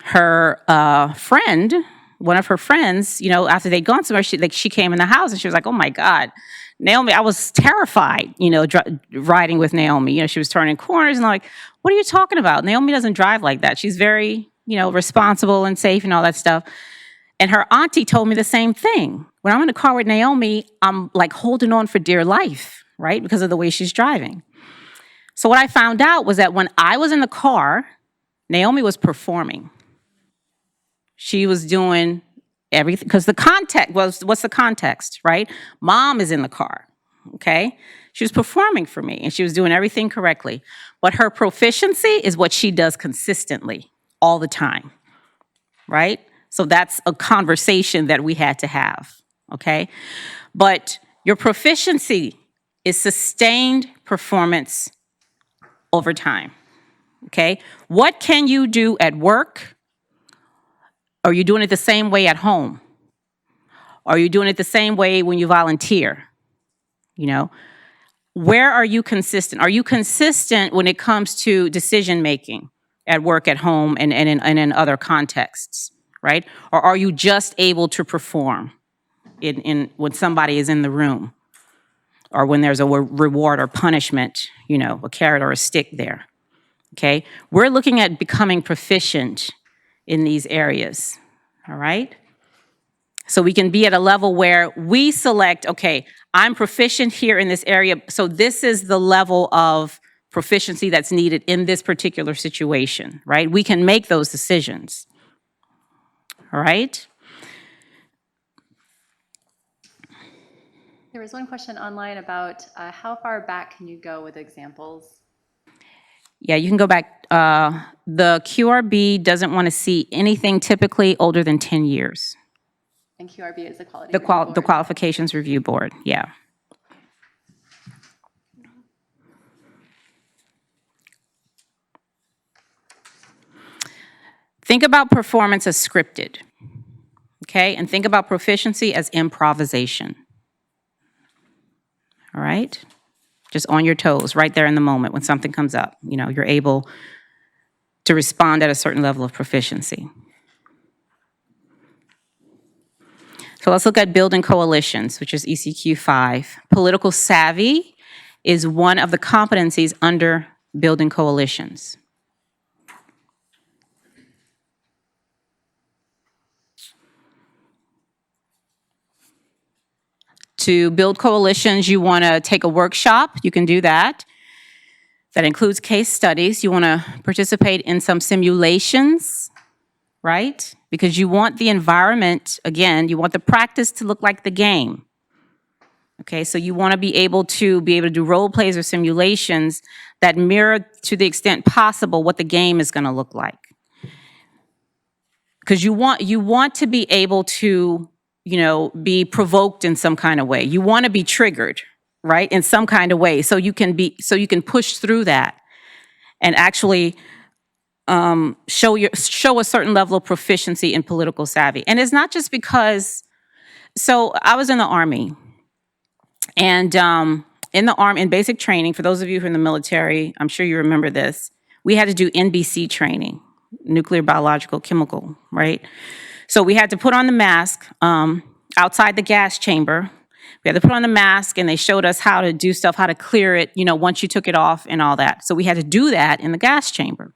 S2: her friend, one of her friends, after they'd gone somewhere, she came in the house and she was like, "Oh my God, Naomi," I was terrified, riding with Naomi. She was turning corners and like, "What are you talking about? Naomi doesn't drive like that. She's very, responsible and safe and all that stuff." And her auntie told me the same thing. When I'm in the car with Naomi, I'm like holding on for dear life, right? Because of the way she's driving. So what I found out was that when I was in the car, Naomi was performing. She was doing everything, because the context was, what's the context, right? Mom is in the car, okay? She was performing for me, and she was doing everything correctly. But her proficiency is what she does consistently, all the time, right? So that's a conversation that we had to have, okay? But your proficiency is sustained performance over time, okay? What can you do at work? Are you doing it the same way at home? Are you doing it the same way when you volunteer? Where are you consistent? Are you consistent when it comes to decision making at work, at home, and in other contexts, right? Or are you just able to perform in when somebody is in the room, or when there's a reward or punishment, a carrot or a stick there, okay? We're looking at becoming proficient in these areas, all right? So we can be at a level where we select, okay, I'm proficient here in this area, so this is the level of proficiency that's needed in this particular situation, right? We can make those decisions, all right?
S1: There was one question online about how far back can you go with examples?
S2: Yeah, you can go back. The QRB doesn't want to see anything typically older than 10 years.
S1: And QRB is the quality
S2: The
S1: review board.
S2: Qualifications Review Board, yeah. Think about performance as scripted, okay? And think about proficiency as improvisation, all right? Just on your toes, right there in the moment when something comes up. You're able to respond at a certain level of proficiency. So let's look at building coalitions, which is ECQ 5. Political savvy is one of the competencies under building coalitions. To build coalitions, you want to take a workshop. You can do that. That includes case studies. You want to participate in some simulations, right? Because you want the environment, again, you want the practice to look like the game. Okay, so you want to be able to do role plays or simulations that mirror to the extent possible what the game is going to look like. Because you want to be able to be provoked in some kind of way. You want to be triggered, right, in some kind of way, so you can push through that and actually show a certain level of proficiency in political savvy. And it's not just because. So I was in the Army, and in basic training, for those of you who are in the military, I'm sure you remember this. We had to do NBC training, nuclear, biological, chemical, right? So we had to put on the mask outside the gas chamber. We had to put on the mask, and they showed us how to do stuff, how to clear it, once you took it off and all that. So we had to do that in the gas chamber.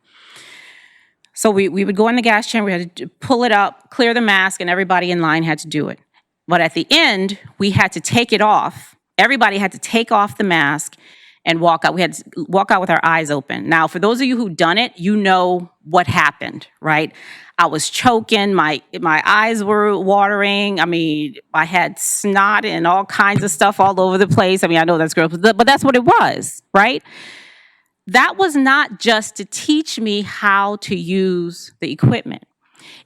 S2: So we would go in the gas chamber, we had to pull it up, clear the mask, and everybody in line had to do it. But at the end, we had to take it off. Everybody had to take off the mask and walk out. We had to walk out with our eyes open. Now, for those of you who've done it, you know what happened, right? I was choking, my eyes were watering. I had snot and all kinds of stuff all over the place. I know that's gross, but that's what it was, right? That was not just to teach me how to use the equipment.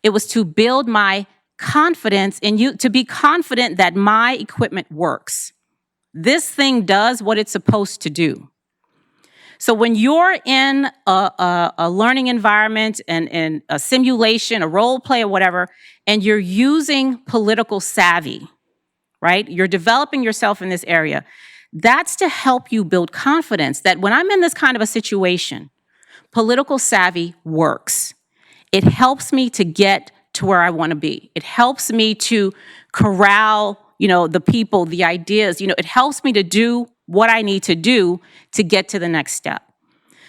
S2: It was to build my confidence in you, to be confident that my equipment works. This thing does what it's supposed to do. So when you're in a learning environment and a simulation, a role play or whatever, and you're using political savvy, right? You're developing yourself in this area. That's to help you build confidence that when I'm in this kind of a situation, political savvy works. It helps me to get to where I want to be. It helps me to corral, the people, the ideas. It helps me to do what I need to do to get to the next step.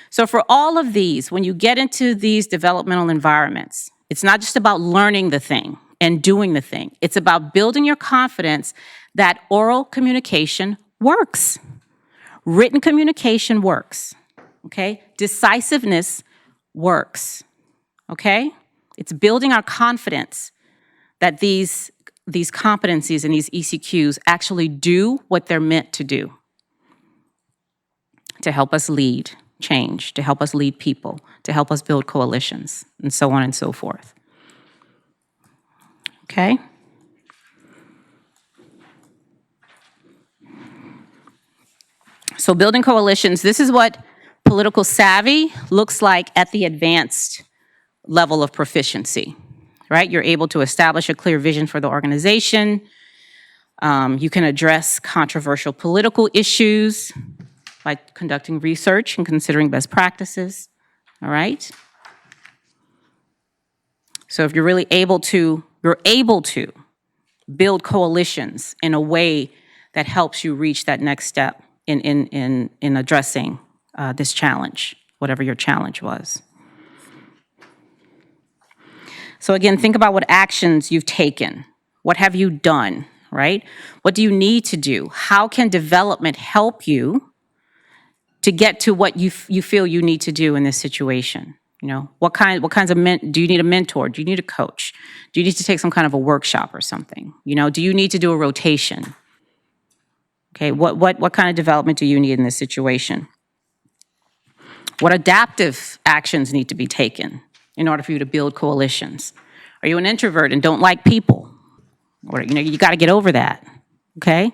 S2: So for all of these, when you get into these developmental environments, it's not just about learning the thing and doing the thing. It's about building your confidence that oral communication works. Written communication works, okay? Decisiveness works, okay? It's building our confidence that these competencies and these ECQs actually do what they're meant to do, to help us lead change, to help us lead people, to help us build coalitions, and so on and so forth. Okay? So building coalitions, this is what political savvy looks like at the advanced level of proficiency, right? You're able to establish a clear vision for the organization. You can address controversial political issues by conducting research and considering best practices, all right? So if you're really able to, build coalitions in a way that helps you reach that next step in addressing this challenge, whatever your challenge was. So again, think about what actions you've taken. What have you done, right? What do you need to do? How can development help you to get to what you feel you need to do in this situation? What kinds of do you need a mentor? Do you need a coach? Do you need to take some kind of a workshop or something? Do you need to do a rotation? Okay, what kind of development do you need in this situation? What adaptive actions need to be taken in order for you to build coalitions? Are you an introvert and don't like people? Or, you got to get over that, okay?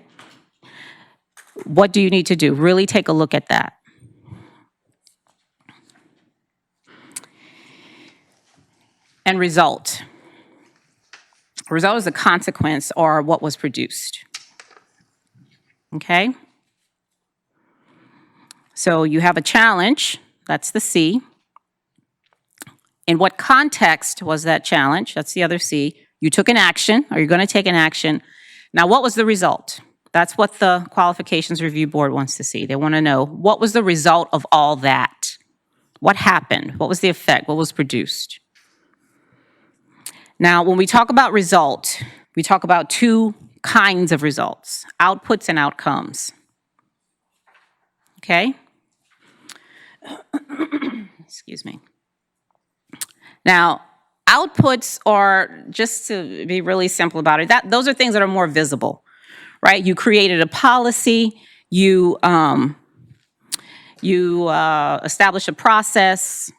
S2: What do you need to do? Really take a look at that. And result. Result is a consequence or what was produced, okay? So you have a challenge, that's the C. In what context was that challenge? That's the other C. You took an action, or you're going to take an action. Now, what was the result? That's what the Qualifications Review Board wants to see. They want to know, what was the result of all that? What happened? What was the effect? What was produced? Now, when we talk about result, we talk about two kinds of results, outputs and outcomes. Okay? Excuse me. Now, outputs are, just to be really simple about it, those are things that are more visible, right? You created a policy, you establish a process,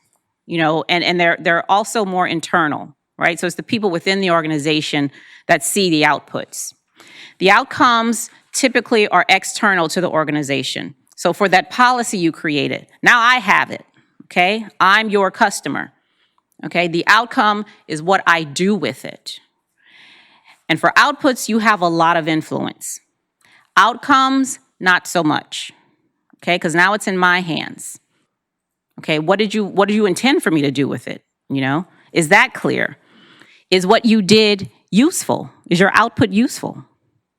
S2: and they're also more internal, right? So it's the people within the organization that see the outputs. The outcomes typically are external to the organization. So for that policy you created, now I have it, okay? I'm your customer, okay? The outcome is what I do with it. And for outputs, you have a lot of influence. Outcomes, not so much, okay? Because now it's in my hands. Okay, what did you intend for me to do with it? Is that clear? Is what you did useful? Is your output useful?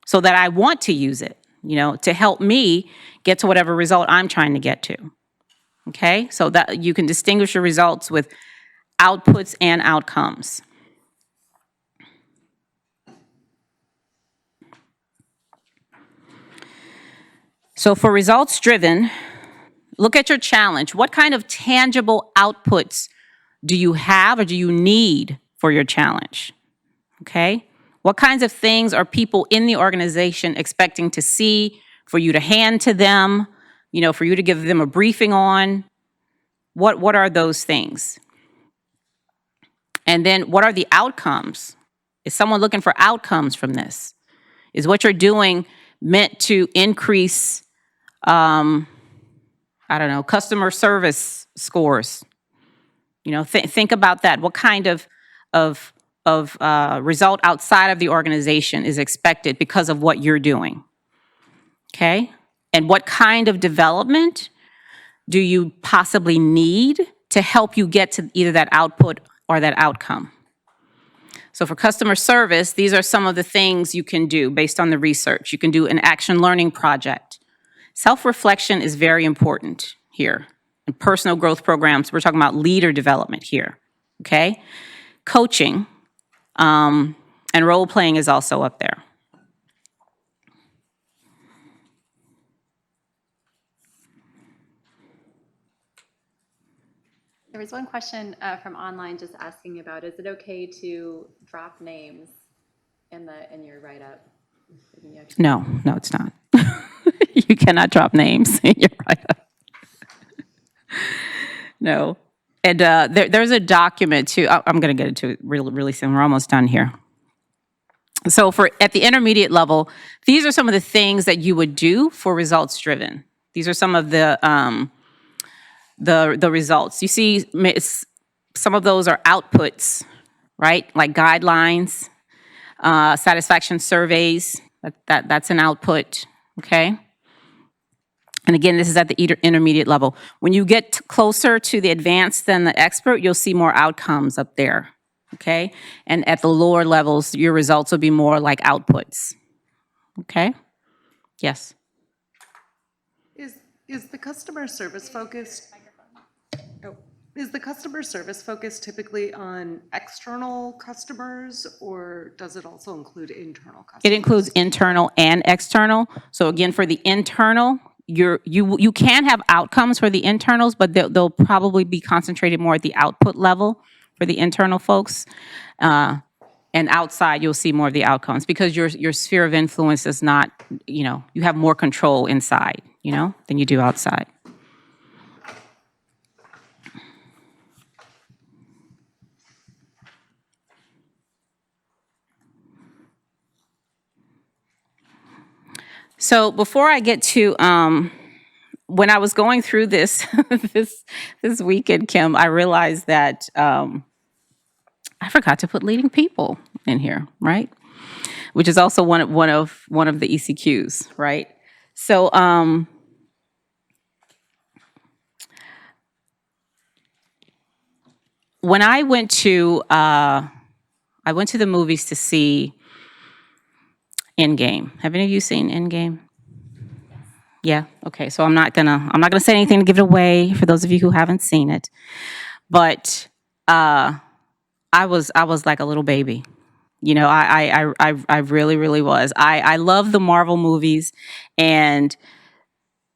S2: So that I want to use it, to help me get to whatever result I'm trying to get to. Okay, so that you can distinguish your results with outputs and outcomes. So for results driven, look at your challenge. What kind of tangible outputs do you have or do you need for your challenge? Okay? What kinds of things are people in the organization expecting to see, for you to hand to them, for you to give them a briefing on? What are those things? And then what are the outcomes? Is someone looking for outcomes from this? Is what you're doing meant to increase, customer service scores? Think about that. What kind of result outside of the organization is expected because of what you're doing? Okay? And what kind of development do you possibly need to help you get to either that output or that outcome. So for customer service, these are some of the things you can do based on the research. You can do an action learning project. Self-reflection is very important here. In personal growth programs, we're talking about leader development here, okay? Coaching and role-playing is also up there.
S1: There was one question from online just asking about, is it okay to drop names in your write-up?
S2: No, it's not. You cannot drop names in your write-up. No. And there's a document too. I'm going to get into it really soon. We're almost done here. So at the intermediate level, these are some of the things that you would do for results driven. These are some of the results. You see, some of those are outputs, right? Like guidelines, satisfaction surveys. That's an output, okay? And again, this is at the intermediate level. When you get closer to the advanced than the expert, you'll see more outcomes up there, okay? And at the lower levels, your results will be more like outputs, okay? Yes?
S3: Is the customer service focused? Oh, is the customer service focused typically on external customers, or does it also include internal customers?
S2: It includes internal and external. So again, for the internal, you can have outcomes for the internals, but they'll probably be concentrated more at the output level for the internal folks. And outside, you'll see more of the outcomes because your sphere of influence is not, you have more control inside, than you do outside. So before I get to, when I was going through this this weekend, Kim, I realized that I forgot to put leading people in here, right? Which is also one of the ECQs, right? So when I went to the movies to see Endgame. Have any of you seen Endgame? Yeah. Okay. So I'm not gonna say anything to give it away for those of you who haven't seen it, but I was like a little baby. I really was. I love the Marvel movies, and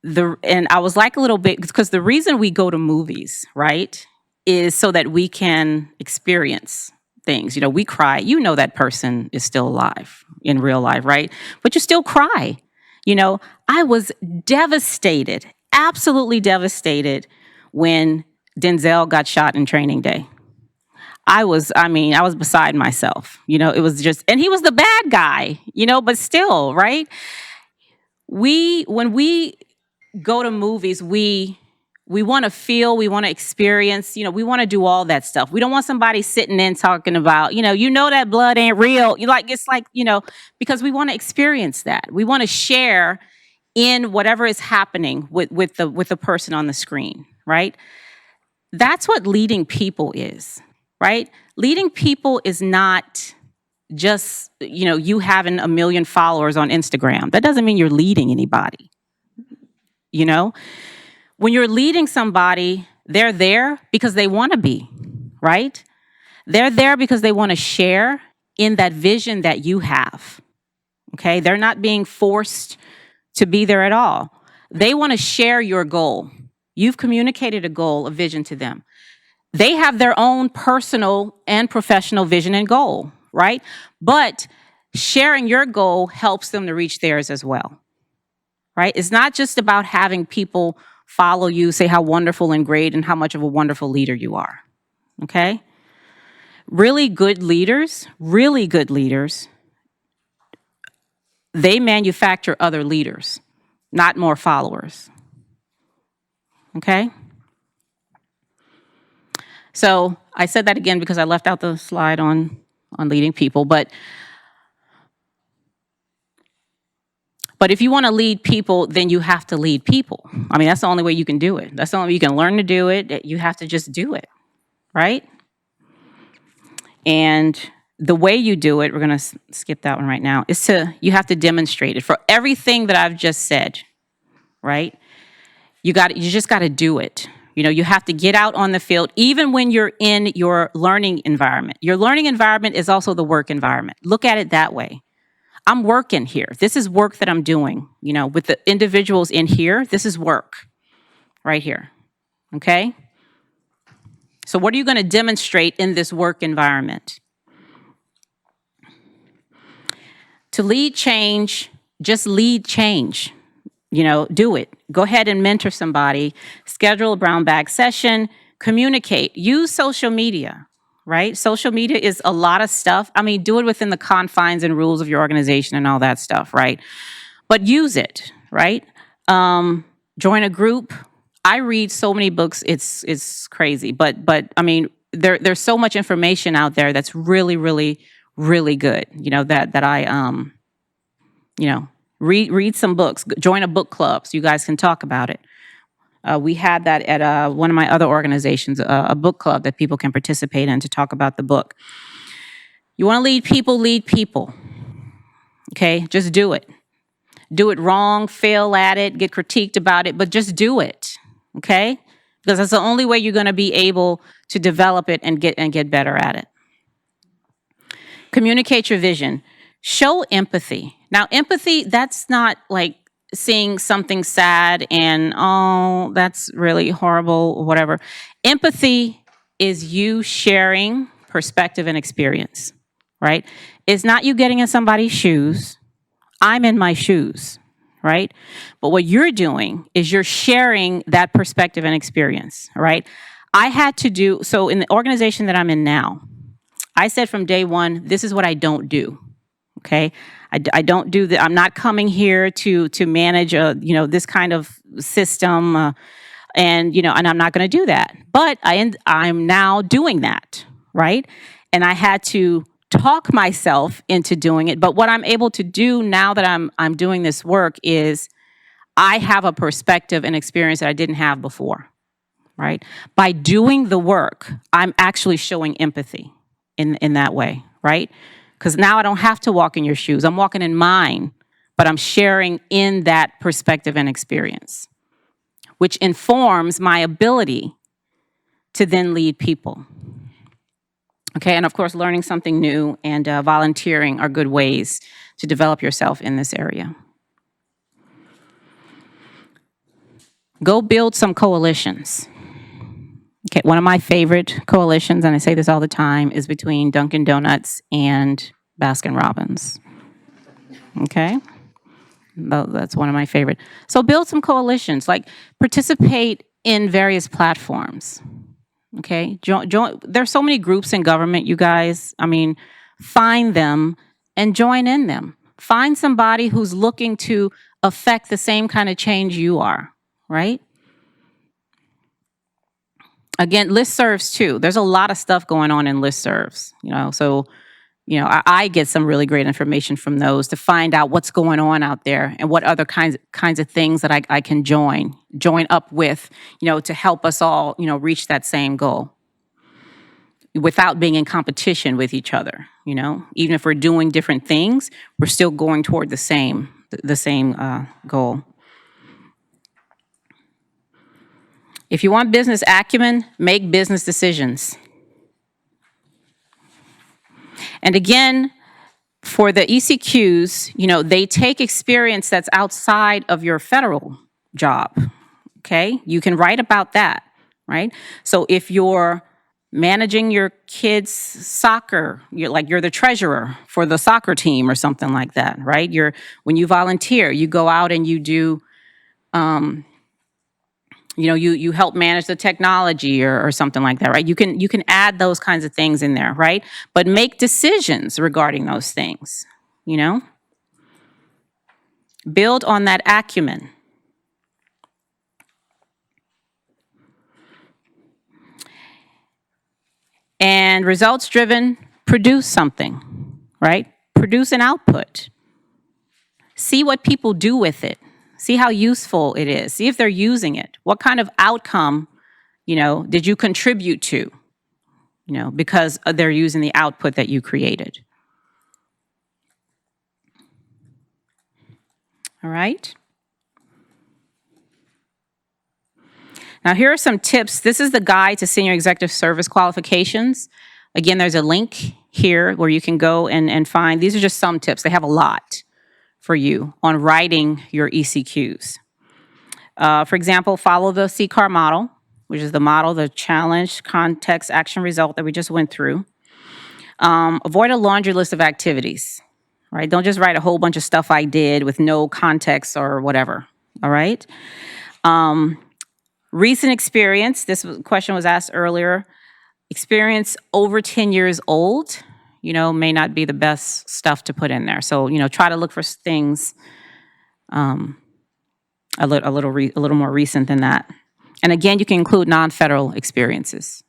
S2: I was like a little bit because the reason we go to movies, right, is so that we can experience things. We cry. That person is still alive in real life, right? But you still cry. I was devastated, absolutely devastated when Denzel got shot in Training Day. I was beside myself. It was just, and he was the bad guy, but still, right? When we go to movies, we want to feel, we want to experience, we want to do all that stuff. We don't want somebody sitting in talking about, that blood ain't real. Because we want to experience that. We want to share in whatever is happening with the person on the screen, right? That's what leading people is, right? Leading people is not just, you having 1 million followers on Instagram. That doesn't mean you're leading anybody, When you're leading somebody, they're there because they want to be, right? They're there because they want to share in that vision that you have, okay? They're not being forced to be there at all. They want to share your goal. You've communicated a goal, a vision to them. They have their own personal and professional vision and goal, right? But sharing your goal helps them to reach theirs as well, right? It's not just about having people follow you, say how wonderful and great and how much of a wonderful leader you are, okay? Really good leaders, they manufacture other leaders, not more followers, okay? So I said that again because I left out the slide on leading people, but if you want to lead people, then you have to lead people. That's the only way you can do it. That's the only way you can learn to do it. You have to just do it, right? And the way you do it, we're going to skip that one right now, is you have to demonstrate it. For everything that I've just said, right? You just got to do it. You have to get out on the field, even when you're in your learning environment. Your learning environment is also the work environment. Look at it that way. I'm working here. This is work that I'm doing. With the individuals in here, this is work right here. Okay? So what are you going to demonstrate in this work environment? To lead change, just lead change. Do it. Go ahead and mentor somebody, schedule a brown bag session, communicate, use social media, right? Social media is a lot of stuff. Do it within the confines and rules of your organization and all that stuff, right? But use it, right? Join a group. I read so many books, it's crazy. But there's so much information out there that's really, really, really good, that I, read some books, join a book club so you guys can talk about it. We had that at one of my other organizations, a book club that people can participate in to talk about the book. You want to lead people, okay? Just do it. Do it wrong, fail at it, get critiqued about it, but just do it, okay? Because that's the only way you're going to be able to develop it and get better at it. Communicate your vision. Show empathy. Now, empathy, that's not like seeing something sad and, oh, that's really horrible, or whatever. Empathy is you sharing perspective and experience, right? It's not you getting in somebody's shoes. I'm in my shoes, right? But what you're doing is you're sharing that perspective and experience, right? So in the organization that I'm in now, I said from day one, this is what I don't do. Okay, I don't do that. I'm not coming here to manage this kind of system, and I'm not going to do that. But I'm now doing that, right? And I had to talk myself into doing it. But what I'm able to do now that I'm doing this work is I have a perspective and experience that I didn't have before, right? By doing the work, I'm actually showing empathy in that way, right? Because now I don't have to walk in your shoes. I'm walking in mine, but I'm sharing in that perspective and experience, which informs my ability to then lead people. Okay, and of course, learning something new and volunteering are good ways to develop yourself in this area. Go build some coalitions. Okay, one of my favorite coalitions, and I say this all the time, is between Dunkin' Donuts and Baskin Robbins. Okay? That's one of my favorite. So build some coalitions, like participate in various platforms. Okay? There's so many groups in government, you guys. Find them and join in them. Find somebody who's looking to affect the same kind of change you are, right? Again, listservs too. There's a lot of stuff going on in listservs, so, I get some really great information from those to find out what's going on out there and what other kinds of things that I can join up with, to help us all, reach that same goal without being in competition with each other, Even if we're doing different things, we're still going toward the same goal. If you want business acumen, make business decisions. And again, for the ECQs, they take experience that's outside of your federal job, okay? You can write about that, right? So if you're managing your kids' soccer, you're the treasurer for the soccer team or something like that, right? When you volunteer, you go out and you do you help manage the technology or something like that, right? You can add those kinds of things in there, right? But make decisions regarding those things, Build on that acumen. And results-driven, produce something, right? Produce an output. See what people do with it. See how useful it is. See if they're using it. What kind of outcome, did you contribute to? because they're using the output that you created. All right? Now, here are some tips. This is the guide to senior executive service qualifications. Again, there's a link here where you can go and find, these are just some tips. They have a lot for you on writing your ECQs. For example, follow the CCAR model, which is the model, the challenge, context, action, result that we just went through. Avoid a laundry list of activities, right? Don't just write a whole bunch of stuff I did with no context or whatever, all right? Recent experience, question was asked earlier. Experience over 10 years old, may not be the best stuff to put in there. So, try to look for things a little more recent than that. And again, you can include non-federal experiences,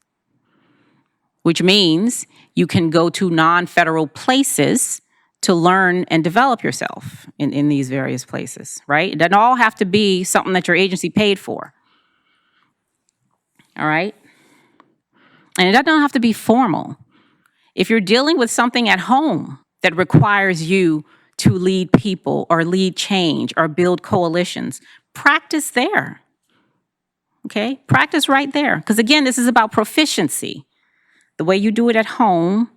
S2: which means you can go to non-federal places to learn and develop yourself in these various places, right? It doesn't all have to be something that your agency paid for. All right? And it doesn't have to be formal. If you're dealing with something at home that requires you to lead people or lead change or build coalitions, practice there. Okay? Practice right there. Because again, this is about proficiency. The way you do it at home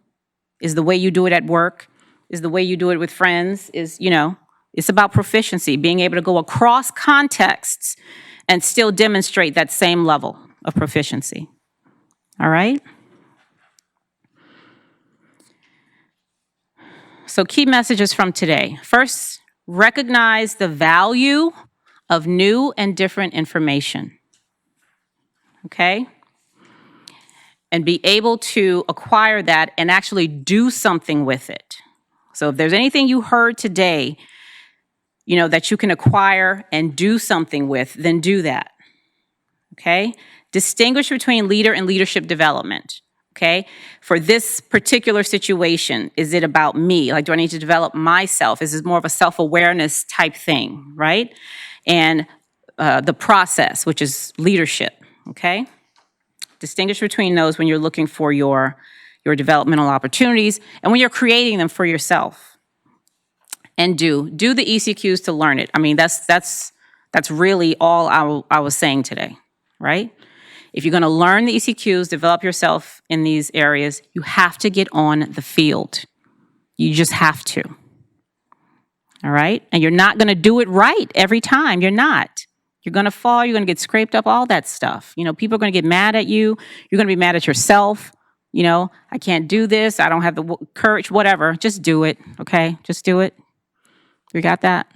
S2: is the way you do it at work, is the way you do it with friends, it's about proficiency, being able to go across contexts and still demonstrate that same level of proficiency. All right? So key messages from today. First, recognize the value of new and different information. Okay? And be able to acquire that and actually do something with it. So if there's anything you heard today, that you can acquire and do something with, then do that. Okay? Distinguish between leader and leadership development. Okay? For this particular situation, is it about me? Like, do I need to develop myself? Is this more of a self-awareness type thing, right? And the process, which is leadership. Okay? Distinguish between those when you're looking for your developmental opportunities and when you're creating them for yourself. And do the ECQs to learn it. I mean, that's really all I was saying today, right? If you're going to learn the ECQs, develop yourself in these areas, you have to get on the field. You just have to. All right? And you're not going to do it right every time. You're not. You're going to fall. You're going to get scraped up, all that stuff. People are going to get mad at you. You're going to be mad at yourself. I can't do this. I don't have the courage, whatever. Just do it, okay? Just do it. You got that?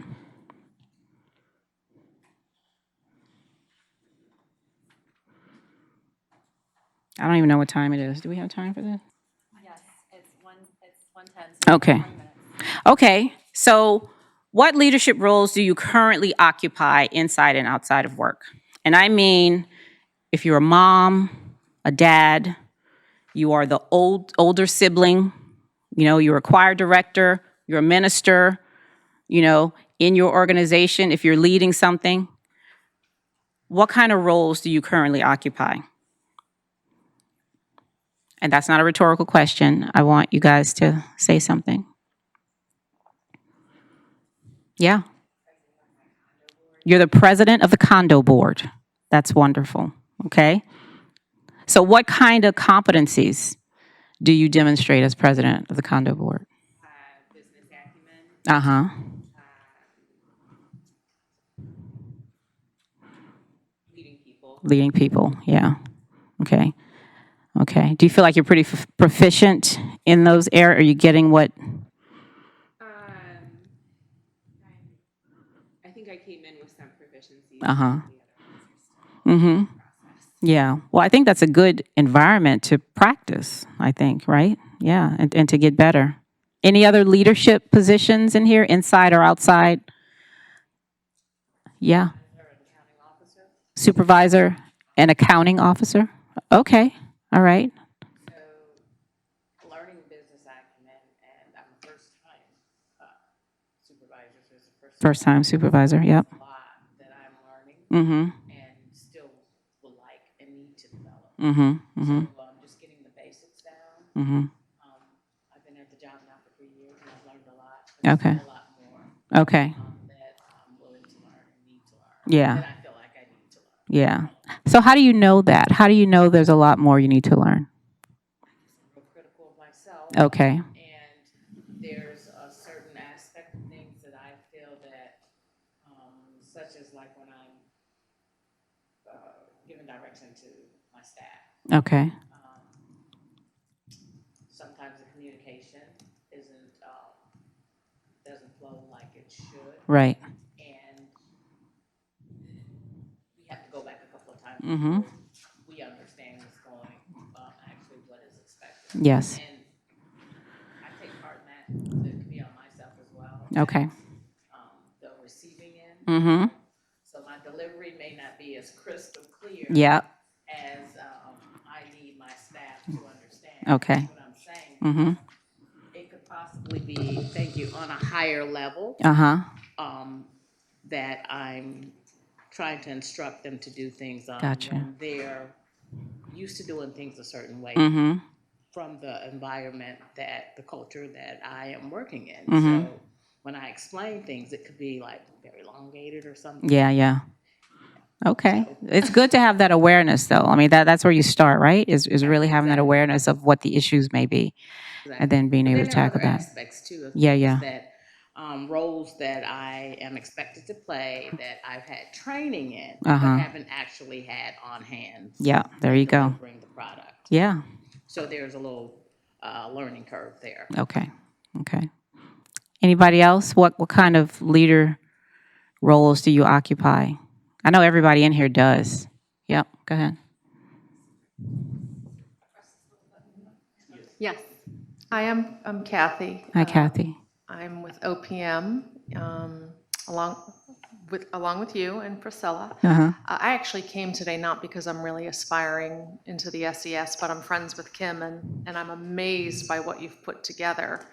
S2: I don't even know what time it is. Do we have time for this?
S1: Yes, it's 1:10.
S2: Okay. Okay, so what leadership roles do you currently occupy inside and outside of work? And I mean, if you're a mom, a dad, you are the older sibling, you're a choir director, you're a minister, in your organization, if you're leading something, what kind of roles do you currently occupy? And that's not a rhetorical question. I want you guys to say something. Yeah. You're the president of the condo board. That's wonderful. Okay. So what kind of competencies do you demonstrate as president of the condo board?
S4: Business acumen.
S2: Leading people. Yeah. Okay. Okay. Do you feel like you're pretty proficient in those areas? Are you getting what?
S4: I think I came in with some proficiency.
S2: Mm-hmm. Yeah. Well, I think that's a good environment to practice, I think, right? Yeah. And to get better. Any other leadership positions in here, inside or outside? Yeah. Supervisor and accounting officer? Okay. All right.
S4: So, learning business acumen, and I'm a first-time supervisor, so it's the
S2: First time supervisor, yep.
S4: a lot that I'm learning
S2: Mm-hmm.
S4: and still would like and need to develop.
S2: Mm-hmm. Mm-hmm.
S4: So, just getting the basics I've been at the job now for 3 years, and I've learned a lot. But
S2: Okay.
S4: there's a lot more
S2: Okay.
S4: that I'm willing to learn and need to learn.
S2: Yeah.
S4: That I feel like I need to learn.
S2: Yeah. So how do you know that? How do you know there's a lot more you need to learn?
S4: I'm real critical of myself.
S2: Okay.
S4: And there's a certain aspect of things that I feel that, such as like when I'm giving direction to my staff.
S2: Okay.
S4: Sometimes the communication doesn't flow like it should,
S2: Right.
S4: and we have to go back a couple of times
S2: Mm-hmm.
S4: before we understand what's going, actually what is expected.
S2: Yes.
S4: And I take part in that. It can be on myself as well.
S2: Okay.
S4: The receiving end.
S2: Mm-hmm.
S4: So my delivery may not be as crystal clear.
S2: Yeah.
S4: As I need my staff to understand.
S2: Okay.
S4: What I'm saying.
S2: Mm-hmm.
S4: It could possibly be, thank you, on a higher level.
S2: Uh-huh.
S4: That I'm trying to instruct them to do things on.
S2: Gotcha.
S4: When they're used to doing things a certain way.
S2: Mm-hmm.
S4: From the environment the culture that I am working in.
S2: Mm-hmm.
S4: So when I explain things, it could be like very elongated or something.
S2: Yeah, yeah. Okay. It's good to have that awareness, though. I mean, that's where you start, right? Is really having that awareness of what the issues may be, and then being able to tackle
S4: There are other
S2: that.
S4: aspects too of
S2: Yeah,
S4: things
S2: yeah.
S4: that roles that I am expected to play that I've had training in, but haven't actually had on hand.
S2: Yeah, there you go.
S4: Bring the product.
S2: Yeah.
S4: So there's a little learning curve there.
S2: Okay. Okay. Anybody else? What kind of leader roles do you occupy? I know everybody in here does. Yep. Go ahead.
S5: Yes. Hi, I'm Kathy.
S2: Hi, Kathy.
S5: I'm with OPM, along with you and Priscilla.
S2: Uh-huh.
S5: I actually came today not because I'm really aspiring into the SES, but I'm friends with Kim, and I'm amazed by what you've put together.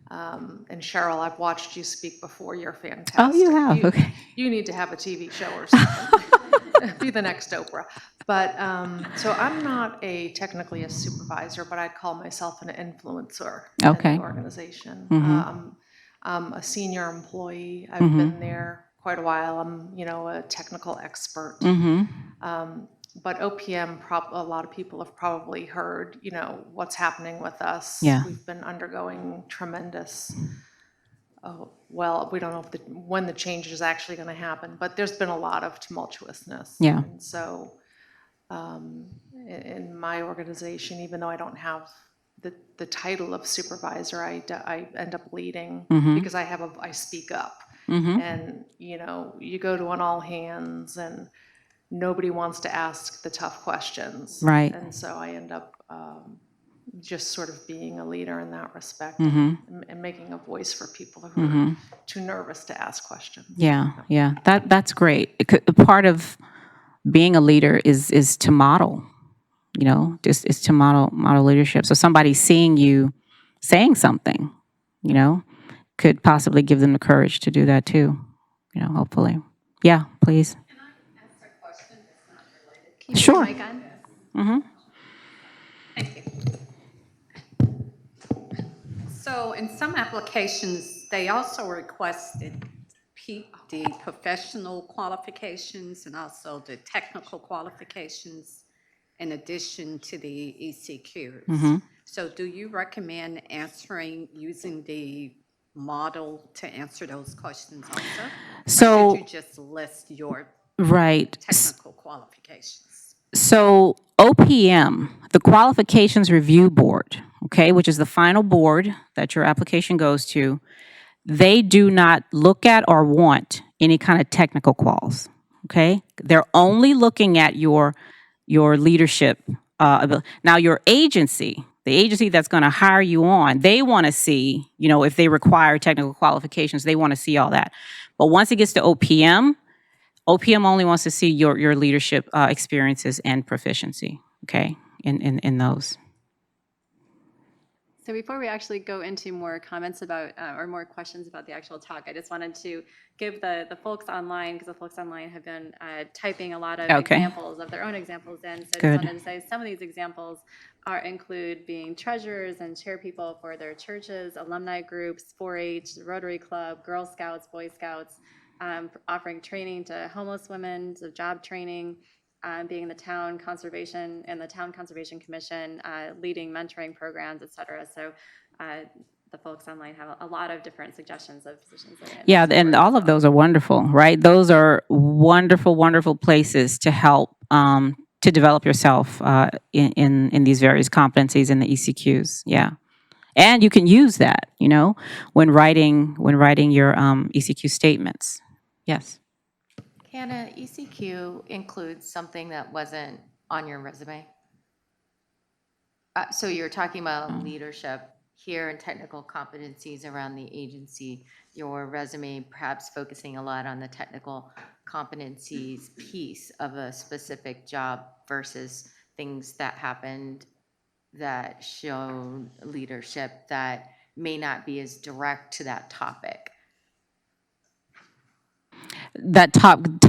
S5: And Cheryl, I've watched you speak before. You're fantastic.
S2: Oh, you have? Okay.
S5: You need to have a TV show or something. Be the next Oprah. But so I'm not technically a supervisor, but I'd call myself an influencer
S2: Okay.
S5: in the organization. I'm a senior employee. I've been there quite a while. I'm, a technical expert. But OPM, a lot of people have probably heard, what's happening with us.
S2: Yeah.
S5: We've been undergoing tremendous. Well, we don't know when the change is actually going to happen, but there's been a lot of tumultuousness.
S2: Yeah.
S5: And so, in my organization, even though I don't have the title of supervisor, I end up leading because I speak up. And you go to an all hands and nobody wants to ask the tough questions.
S2: Right.
S5: And so I end up just sort of being a leader in that respect and making a voice for people who are too nervous to ask questions.
S2: Yeah. Yeah. That's great. Part of being a leader is to model, just is to model leadership. So somebody seeing you saying something, could possibly give them the courage to do that too, hopefully. Yeah, please.
S6: Can I ask a question that's not related? Can you
S2: Sure.
S6: turn your mic on? Thank you. So in some applications, they also requested the professional qualifications and also the technical qualifications in addition to the ECQs. So do you recommend using the model to answer those questions also?
S2: So-
S6: or should you just list your
S2: Right.
S6: technical qualifications?
S2: So OPM, the Qualifications Review Board, okay, which is the final board that your application goes to, they do not look at or want any kind of technical quals, okay? They're only looking at your leadership ability. Now, your agency, the agency that's going to hire you on, they want to see, if they require technical qualifications, they want to see all that. But once it gets to OPM only wants to see your leadership experiences and proficiency, okay, in those.
S1: So before we actually go into more comments about, or more questions about the actual talk, I just wanted to give the folks online, because the folks online have been typing a lot of
S2: Okay.
S1: examples of their own examples in. So I
S2: Good.
S1: just wanted to say some of these examples include being treasurers and chair people for their churches, alumni groups, 4-H, Rotary Club, Girl Scouts, Boy Scouts, offering training to homeless women, so job training, being the town conservation and the town conservation commission, leading mentoring programs, et cetera. So the folks online have a lot of different suggestions of positions. That are in
S2: Yeah,
S1: this
S2: and
S1: report
S2: all
S1: as
S2: of
S1: well.
S2: those are wonderful, right? Those are wonderful, wonderful places to help to develop yourself in these various competencies in the ECQs. Yeah, and you can use that, when writing your ECQ statements. Yes.
S7: Can a ECQ include something that wasn't on your resume? So you're talking about leadership here and technical competencies around the agency, your resume perhaps focusing a lot on the technical competencies piece of a specific job versus things that happened that show leadership that may not be as direct to that topic.
S2: That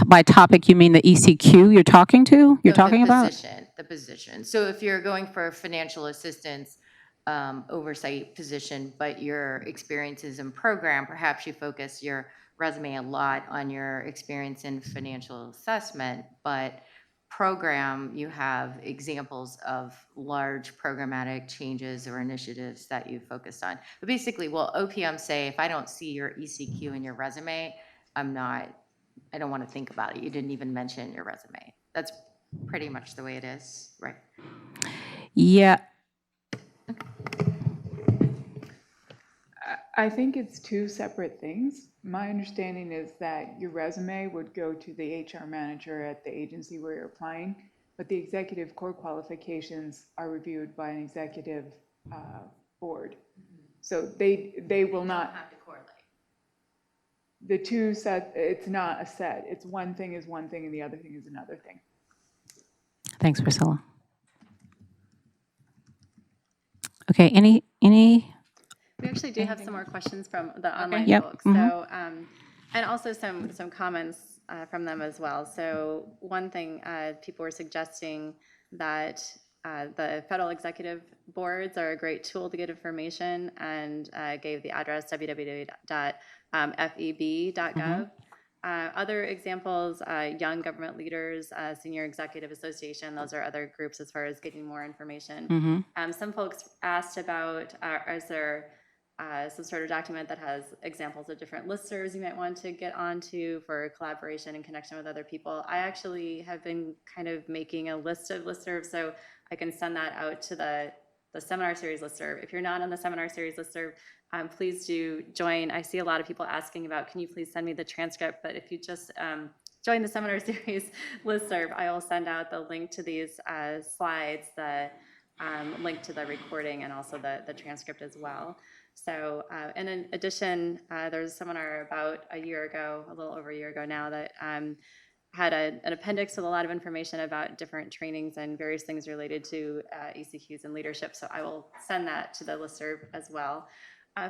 S2: by topic, you mean the ECQ you're talking to? You're
S7: No,
S2: talking about?
S7: The position. So if you're going for a financial assistance oversight position, but your experiences in program, perhaps you focus your resume a lot on your experience in financial assessment, but program, you have examples of large programmatic changes or initiatives that you focused on. But basically, will OPM say, if I don't see your ECQ in your resume, I don't want to think about it. You didn't even mention your resume. That's pretty much the way it is, right?
S2: Yeah.
S8: I think it's two separate things. My understanding is that your resume would go to the HR manager at the agency where you're applying, but the executive core qualifications are reviewed by an executive board. So they will not
S7: have to correlate.
S8: The two set, it's not a set. It's one thing is one thing and the other thing is another thing.
S2: Thanks, Priscilla. Okay, any?
S1: We actually do have some more questions from the online
S2: Yep.
S1: folks. So, and also some comments from them as well. So one thing, people were suggesting that the federal executive boards are a great tool to get information, and gave the address www.feb.gov. Other examples, Young Government Leaders, Senior Executive Association, those are other groups as far as getting more information. Some folks asked about, is there some sort of document that has examples of different listservs you might want to get onto for collaboration and connection with other people. I actually have been kind of making a list of listservs, so I can send that out to the seminar series listserv. If you're not on the seminar series listserv, please do join. I see a lot of people asking about, can you please send me the transcript? But if you just join the seminar series listserv, I will send out the link to these slides, the link to the recording, and also the transcript as well. So, and in addition, there was a seminar about a little over a year ago now, that had an appendix with a lot of information about different trainings and various things related to ECQs and leadership. So I will send that to the listserv as well.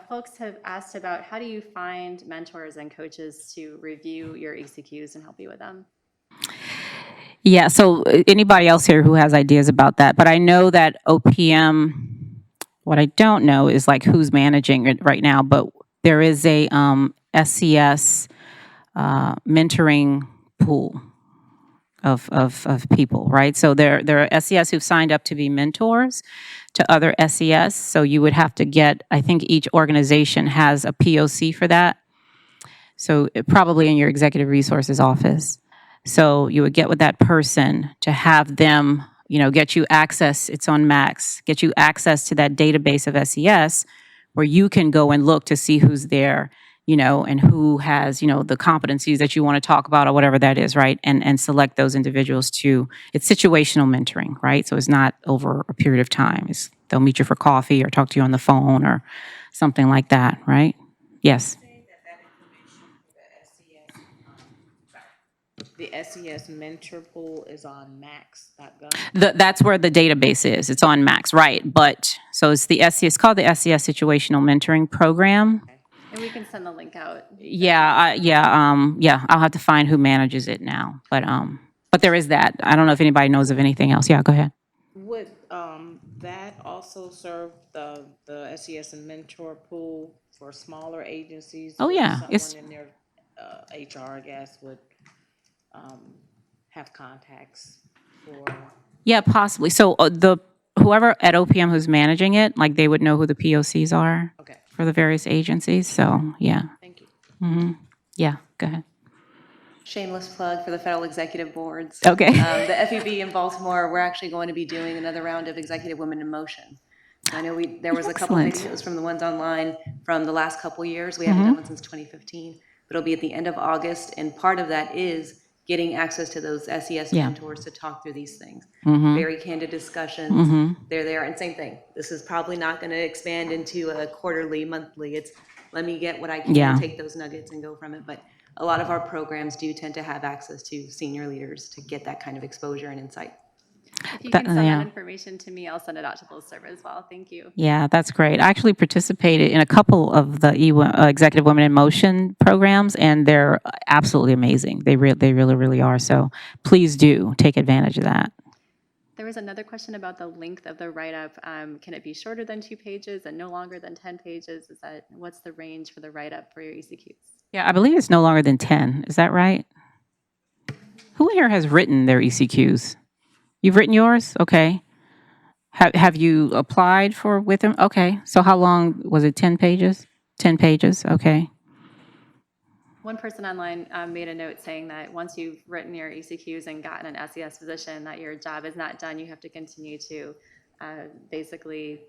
S1: Folks have asked about, how do you find mentors and coaches to review your ECQs and help you with them?
S2: Yeah, so anybody else here who has ideas about that, but I know that OPM, what I don't know is like who's managing it right now, but there is a SCS mentoring pool of people, right? So there are SCS who've signed up to be mentors to other SCS. So you would have to get, I think each organization has a POC for that. So probably in your executive resources office. So you would get with that person to have them, get you access, it's on Max, get you access to that database of SES where you can go and look to see who's there, and who has, the competencies that you want to talk about or whatever that is, right? And select those individuals it's situational mentoring, right? So it's not over a period of time. They'll meet you for coffee or talk to you on the phone or something like that, right? Yes.
S4: The SES mentor pool is on max.gov.
S2: That's where the database is. It's on Max, right? But, so it's it's called the SES Situational Mentoring Program.
S1: And we can send the link out.
S2: Yeah, I'll have to find who manages it now. But there is that. I don't know if anybody knows of anything else. Yeah, go ahead.
S4: Would that also serve the SES and mentor pool for smaller agencies?
S2: Oh,
S4: where
S2: yeah, it's-
S4: Someone in their HR, I guess, would have contacts for,
S2: Yeah, possibly. So whoever at OPM who's managing it, like they would know who the POCs are
S4: okay,
S2: for the various agencies. So, yeah.
S4: thank you.
S2: Yeah, go ahead.
S9: Shameless plug for the federal executive boards.
S2: Okay.
S9: The FEB in Baltimore, we're actually going to be doing another round of Executive Women in Motion. I know there was a couple
S2: Excellent.
S9: videos from the ones online from the last couple years. We haven't done one since 2015, but it'll be at the end of August, and part of that is getting access to those SES
S2: Yeah.
S9: mentors to talk through these things. Very candid discussions. They're there, and same thing. This is probably not going to expand into a quarterly, monthly. It's let me get what I can,
S2: Yeah.
S9: take those nuggets and go from it. But a lot of our programs do tend to have access to senior leaders to get that kind of exposure and insight.
S1: If you can send
S2: yeah.
S1: that information to me, I'll send it out to those servers as well. Thank you.
S2: Yeah, that's great. I actually participated in a couple of the Executive Women in Motion programs, and they're absolutely amazing. They really, really are. So please do take advantage of that.
S1: There was another question about the length of the write-up. Can it be shorter than 2 pages and no longer than 10 pages? What's the range for the write-up for your ECQs?
S2: Yeah, I believe it's no longer than 10. Is that right? Who here has written their ECQs? You've written yours? Okay. Have you applied for with them? Okay. So how long was it? 10 pages? 10 pages. Okay.
S1: One person online made a note saying that once you've written your ECQs and gotten an SES position, that your job is not done. You have to continue to basically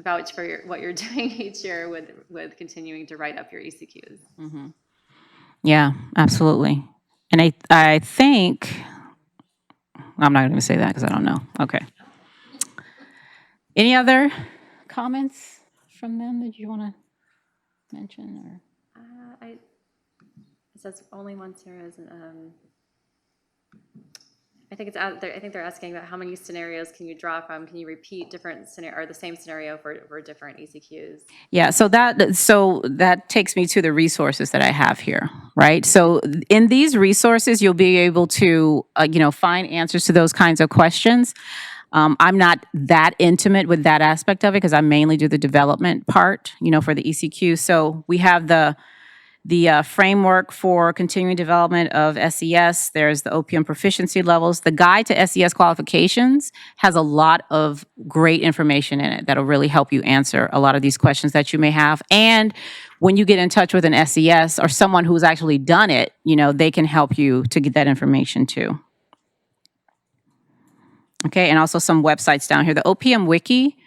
S1: vouch for what you're doing each year with continuing to write up your ECQs.
S2: Yeah, absolutely. And I think, I'm not going to say that because I don't know. Okay. Any other comments from them that you want to mention? Or?
S1: It says only one Sarah's. I think it's out there. I think they're asking about how many scenarios can you draw from? Can you repeat different scenario or the same scenario for different ECQs?
S2: Yeah, so that takes me to the resources that I have here, right? So in these resources, you'll be able to, find answers to those kinds of questions. I'm not that intimate with that aspect of it because I mainly do the development part, for the ECQ. So we have the framework for continuing development of SES. There's the OPM Proficiency Levels. The guide to SES Qualifications has a lot of great information in it that'll really help you answer a lot of these questions that you may have. And when you get in touch with an SES or someone who's actually done it, they can help you to get that information too. Okay, and also some websites down here. The OPM Wiki,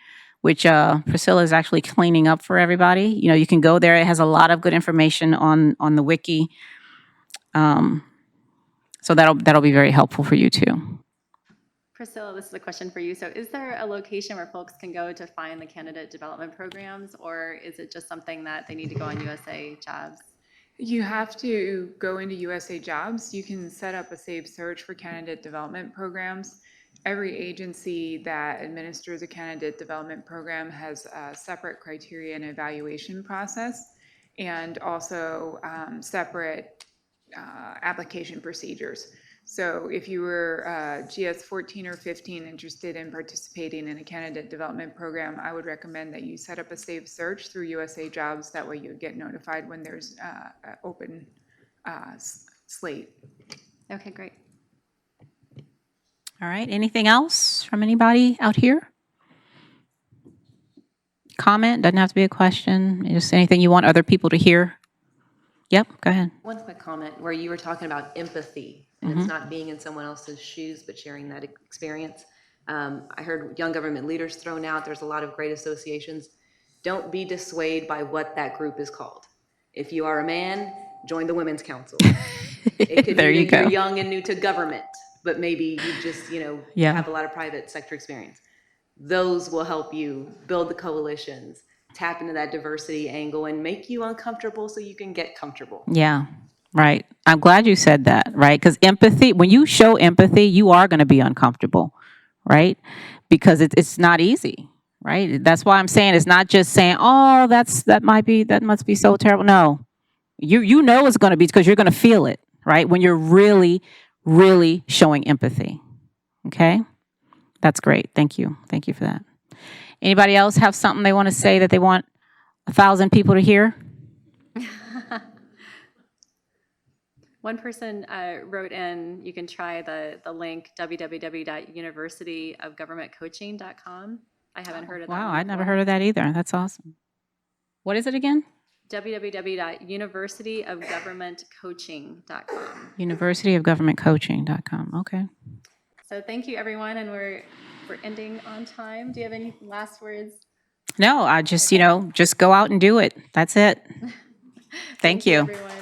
S2: which Priscilla is actually cleaning up for everybody. You can go there. It has a lot of good information on the wiki. So that'll be very helpful for you too.
S1: Priscilla, this is a question for you. So is there a location where folks can go to find the candidate development programs, or is it just something that they need to go on USA Jobs?
S8: You have to go into USA Jobs. You can set up a saved search for candidate development programs. Every agency that administers a candidate development program has a separate criteria and evaluation process, and also separate application procedures. So if you were GS 14 or 15 interested in participating in a candidate development program, I would recommend that you set up a saved search through USA Jobs. That way you get notified when there's an open slate.
S1: Okay, great.
S2: All right, anything else from anybody out here? Comment, doesn't have to be a question, just anything you want other people to hear. Yep, go ahead.
S9: One quick comment where you were talking about empathy, and it's not being in someone else's shoes, but sharing that experience. I heard young government leaders thrown out. There's a lot of great associations. Don't be dissuaded by what that group is called. If you are a man, join the Women's Council. It could
S2: There
S9: be
S2: you
S9: that
S2: go.
S9: you're young and new to government, but maybe you just,
S2: Yeah.
S9: have a lot of private sector experience. Those will help you build the coalitions, tap into that diversity angle, and make you uncomfortable so you can get comfortable.
S2: Yeah, Right. I'm glad you said that, right? Because empathy, when you show empathy, you are going to be uncomfortable, right? Because it's not easy, right? That's why I'm saying it's not just saying, oh, that must be so terrible. No, you know it's going to be, because you're going to feel it, right? When you're really, really showing empathy. Okay? That's great. Thank you. Thank you for that. Anybody else have something they want to say that they want 1,000 people to hear?
S1: One person wrote in, you can try the link www.universityofgovernmentcoaching.com. I haven't heard of that
S2: Wow,
S1: one
S2: I'd never
S1: before.
S2: heard of that either. That's awesome. What is it again?
S1: www.universityofgovernmentcoaching.com.
S2: Universityofgovernmentcoaching.com. Okay.
S1: So thank you, everyone, and we're ending on time. Do you have any last words?
S2: No, I just, just go out and do it. That's it. Thank you.
S1: Everyone.